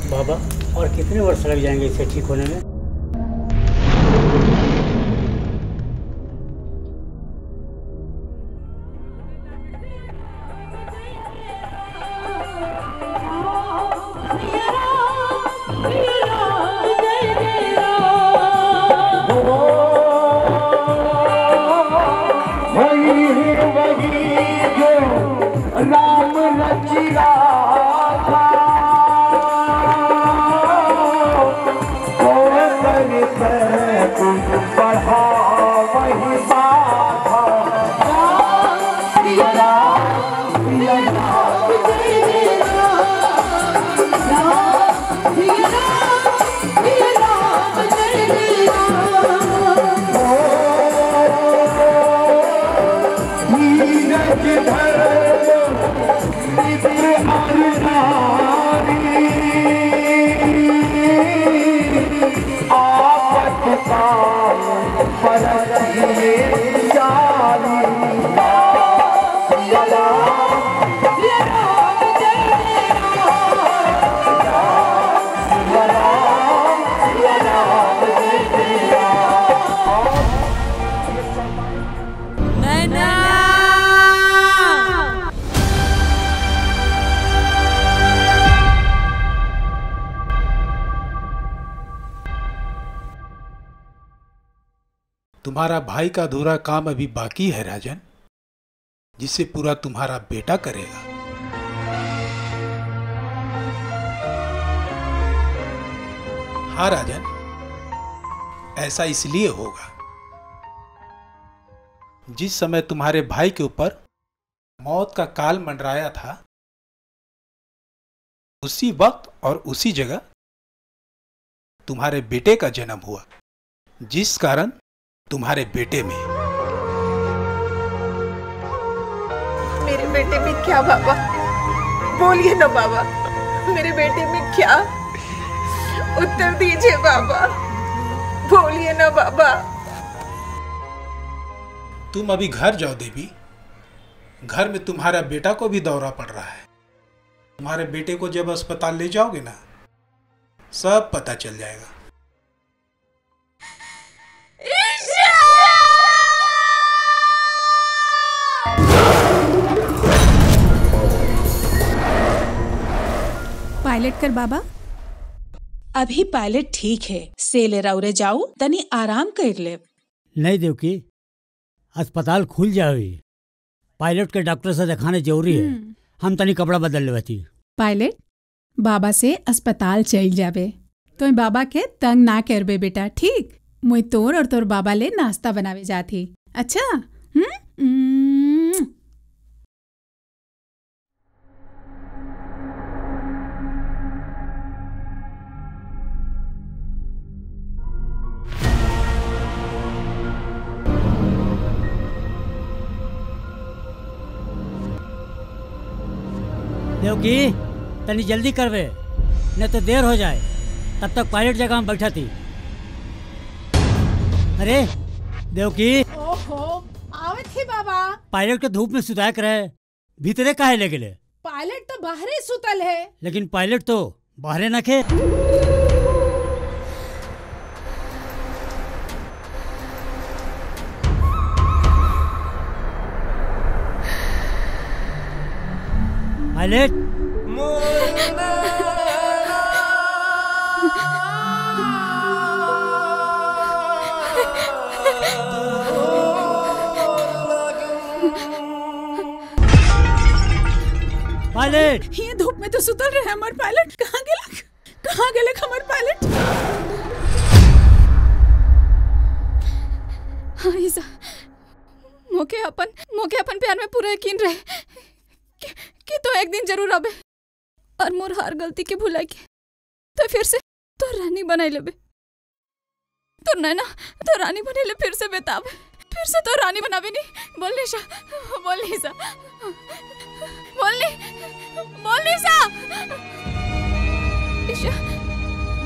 बाबा, और कितने वर्ष लग जाएंगे इसे ठीक होने में? तुम्हारा भाई का अधूरा काम अभी बाकी है राजन, जिसे पूरा तुम्हारा बेटा करेगा। हाँ राजन, ऐसा इसलिए होगा जिस समय तुम्हारे भाई के ऊपर मौत का काल मंडराया था, उसी वक्त और उसी जगह तुम्हारे बेटे का जन्म हुआ, जिस कारण तुम्हारे बेटे में मेरे बेटे में क्या बाबा? बोलिए ना बाबा, मेरे बेटे में क्या? उत्तर दीजिए बाबा, बोलिए ना बाबा। तुम अभी घर जाओ देवी, घर में तुम्हारा बेटा को भी दौरा पड़ रहा है। तुम्हारे बेटे को जब अस्पताल ले जाओगे ना, सब पता चल जाएगा। पायलट कर बाबा। अभी पायलट ठीक है, सेले रौरे जाऊ तनी आराम कर ले। नहीं देवकी, अस्पताल खुल जाए, पायलट के डॉक्टर से दिखाने जरूरी है। हम तनी कपड़ा बदल लेवती। पायलट बाबा से अस्पताल चल जाबे, तो बाबा के तंग ना करबे बेटा, ठीक? मुई तोर और तोर बाबा ले नाश्ता बनावे जाती। अच्छा? देवकी, तनी जल्दी करवे, नहीं तो देर हो जाए। तब तक पायलट जगह में बैठा थी। अरे देवकी, ओहो, आवत ही बाबा। पायलट के धूप में सुताए कर रहे, भीतरे काहे ले गेले? पायलट तो बाहरे सुतल है। लेकिन पायलट तो बाहरे न खे। पायलट, पायलट, ये धूप में तो सुतल रहे हमार पायलट। कहाँ गेलक? कहाँ गेलक हमार पायलट? हाँ ईसा, मोके अपन प्यार में पूरा यकीन रहे कि तो एक दिन जरूर आबे और मोर हर गलती के भुला के तो फिर से तो रानी बनाई लेबे। तो नैना तो रानी बने ले, फिर से बेताब, फिर से तो रानी बनावे नहीं। बोल निशा, बोल निशा, बोल निशा, ईशा,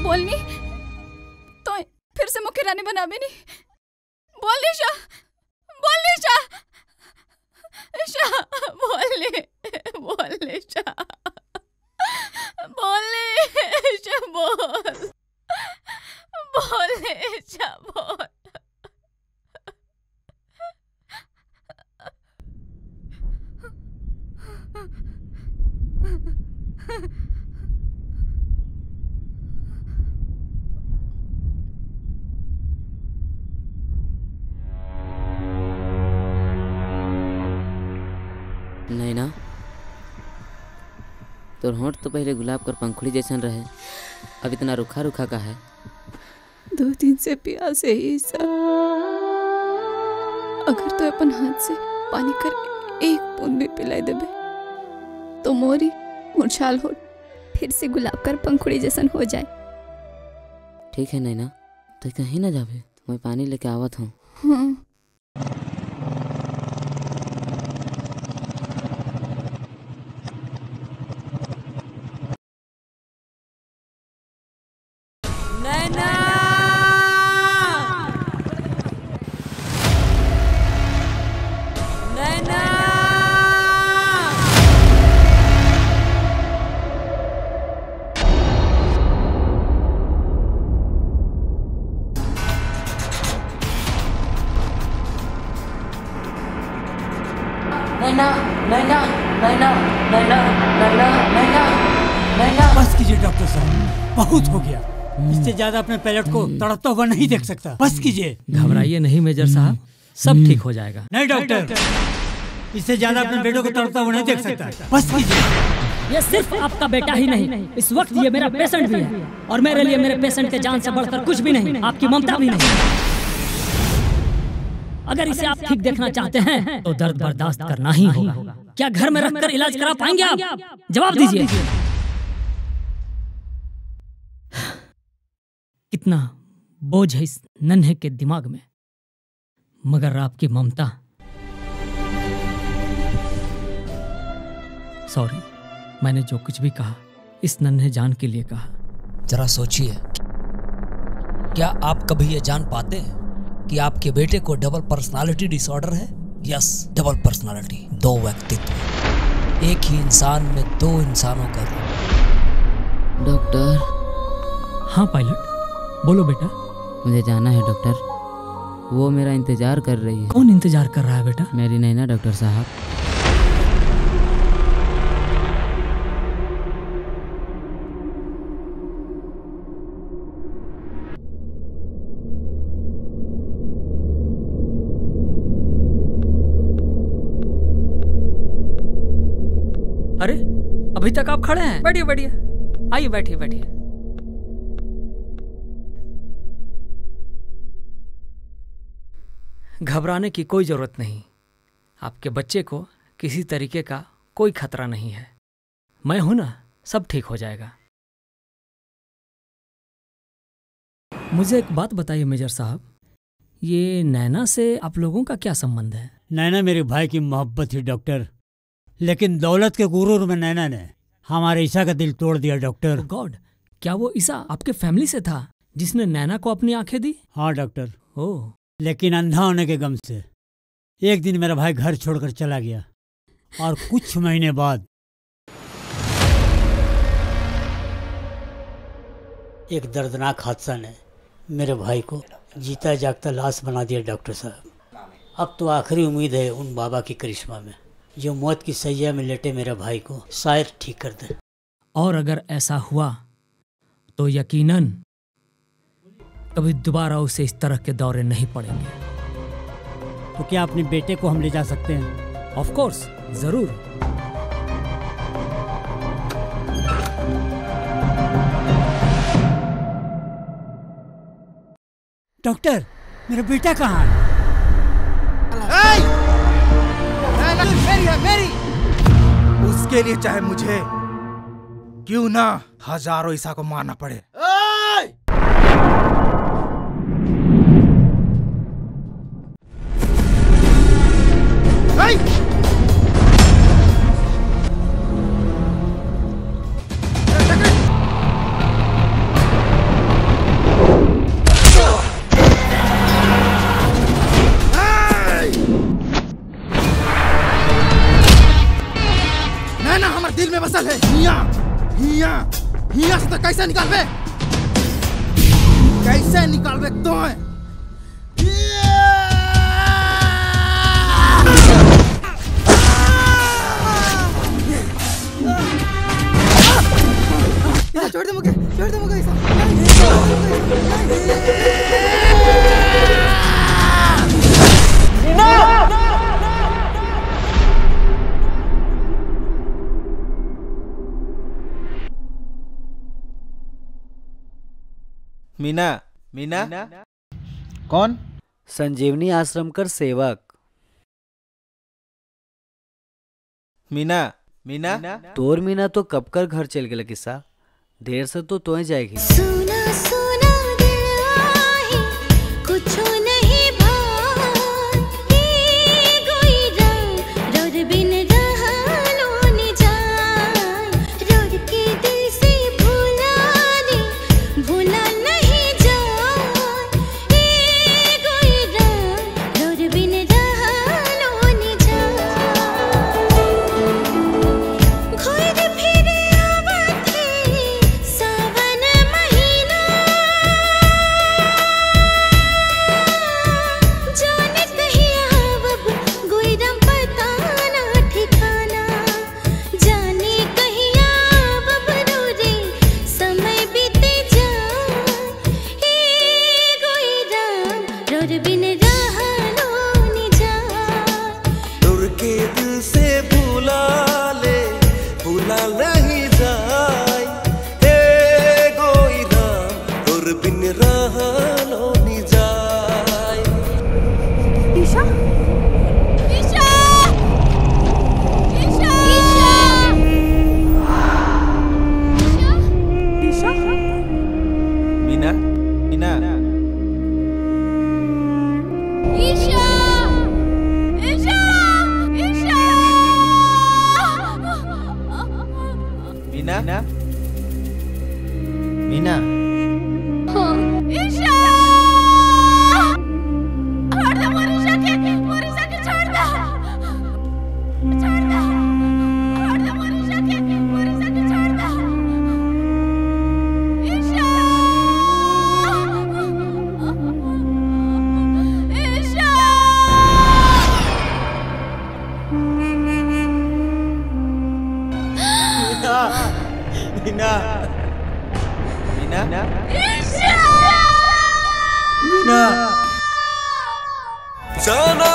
बोलनी तो फिर से मुख्य रानी बनावे नहीं। बोल निशा, बोल निशा, ईशा, बोल निशा, बोल निशा, बोल निशा, बोल। नैना, तोर होंठ तो पहले गुलाब कर पंखुड़ी जैसन रहे, अब इतना रूखा रूखा का है। 2 दिन से प्यास है ही सर। अगर तो अपन हाथ से पानी कर एक बूंद भी पिलाई देबे तो मोरी मुरझाल हो फिर से गुलाब कर पंखुड़ी जैसन हो जाए। ठीक है नैना, तो कहीं ना जावे, मैं पानी लेके आवत हूँ। हाँ। नैना नैना नैना नैना नैना नैना नैना नैना नैना। बस कीजिए डॉक्टर साहब, बहुत हो गया। इससे ज्यादा अपने पैलेट को तड़पता हुआ नहीं देख सकता। बस कीजिए। घबराइए नहीं मेजर साहब, सब ठीक हो जाएगा। नहीं डॉक्टर, इससे ज्यादा अपने बेटों को तड़पता हुआ नहीं देख सकता। बस कीजिए। ये सिर्फ आपका बेटा ही नहीं, इस वक्त ये मेरा पेशेंट भी है, और मेरे लिए मेरे पेशेंट के जान से बढ़कर कुछ भी नहीं, आपकी ममता भी नहीं। अगर इसे आप ठीक देखना चाहते हैं तो दर्द बर्दाश्त करना ही होगा। क्या घर में रखकर इलाज करा पाएंगे आप? जवाब दीजिए। कितना बोझ है इस नन्हे के दिमाग में, मगर आपकी ममता। सॉरी, मैंने जो कुछ भी कहा इस नन्हे जान के लिए कहा। जरा सोचिए, क्या आप कभी ये जान पाते हैं कि आपके बेटे को डबल पर्सनालिटी डिसऑर्डर है? यस, डबल पर्सनालिटी, 2 व्यक्तित्व, एक ही इंसान में 2 इंसानों का रूप। डॉक्टर। हाँ पायलट, बोलो बेटा। मुझे जाना है डॉक्टर, वो मेरा इंतजार कर रही है। कौन इंतजार कर रहा है बेटा? मेरी नैना डॉक्टर साहब। अरे अभी तक आप खड़े हैं? बैठिए बैठिए, आइए बैठिए बैठिए। घबराने की कोई जरूरत नहीं, आपके बच्चे को किसी तरीके का कोई खतरा नहीं है। मैं हूं ना, सब ठीक हो जाएगा। मुझे एक बात बताइए मेजर साहब, ये नैना से आप लोगों का क्या संबंध है? नैना मेरे भाई की मोहब्बत थी डॉक्टर, लेकिन दौलत के गुरूर में नैना ने हमारे ईसा का दिल तोड़ दिया डॉक्टर। गॉड, क्या वो ईसा आपके फैमिली से था जिसने नैना को अपनी आंखें दी? हाँ डॉक्टर। ओह। लेकिन अंधा होने के गम से एक दिन मेरा भाई घर छोड़कर चला गया, और कुछ महीने बाद एक दर्दनाक हादसा ने मेरे भाई को जीता जागता लाश बना दिया डॉक्टर साहब। अब तो आखिरी उम्मीद है उन बाबा की करिश्मा में, जो मौत की सैया में लेटे मेरे भाई को शायद ठीक कर दे। और अगर ऐसा हुआ तो यकीनन कभी दोबारा उसे इस तरह के दौरे नहीं पड़ेंगे। तो क्या अपने बेटे को हम ले जा सकते हैं? ऑफ कोर्स, जरूर। डॉक्टर, मेरा बेटा कहाँ है? मेरी है, मेरी। उसके लिए चाहे मुझे क्यों ना हजारों ईसा को मारना पड़े। नैना हमारे दिल में बसल है। हिया हिया हिया से तो कैसे निकालबे? कैसे निकालबे तो है? छोड़ दे मुझे, छोड़ दे मुझे ऐसा। मीना मीना कौन? संजीवनी आश्रम कर सेवक। मीना मीना तोर मीना तो कब कर घर चल गया किस्सा, देर से तो तोए जाएगी। सुना सुना दिल आहे, कुछो नहीं भाई गोईरा रोर बिन रहलो न जाए, रोर के दिल से भूला नहीं जाए, गोईरा रोर बिन रहलो न जाए। घोर फिरे आवत है सावन महीना, जाने कहिया आवब गोइरम पता ना ठिकाना, जाने कहिया आवब रोरे समय बीते जाए, गोइरम रोर बिन रहलो न जाए। दूर के दिल से भूला नहीं जाए, हे गोइरा दूर बिन रहलो नि जाए। ईशा ईशा ईशा ईशा मीना मीना ईशा ईशा ईशा मीना मीना ईशा छोड़ दो मोरिशा के छोड़ दो छोड़ दो मोरिशा के छोड़ दो ईशा ईशा। मीना मीना मीना जाना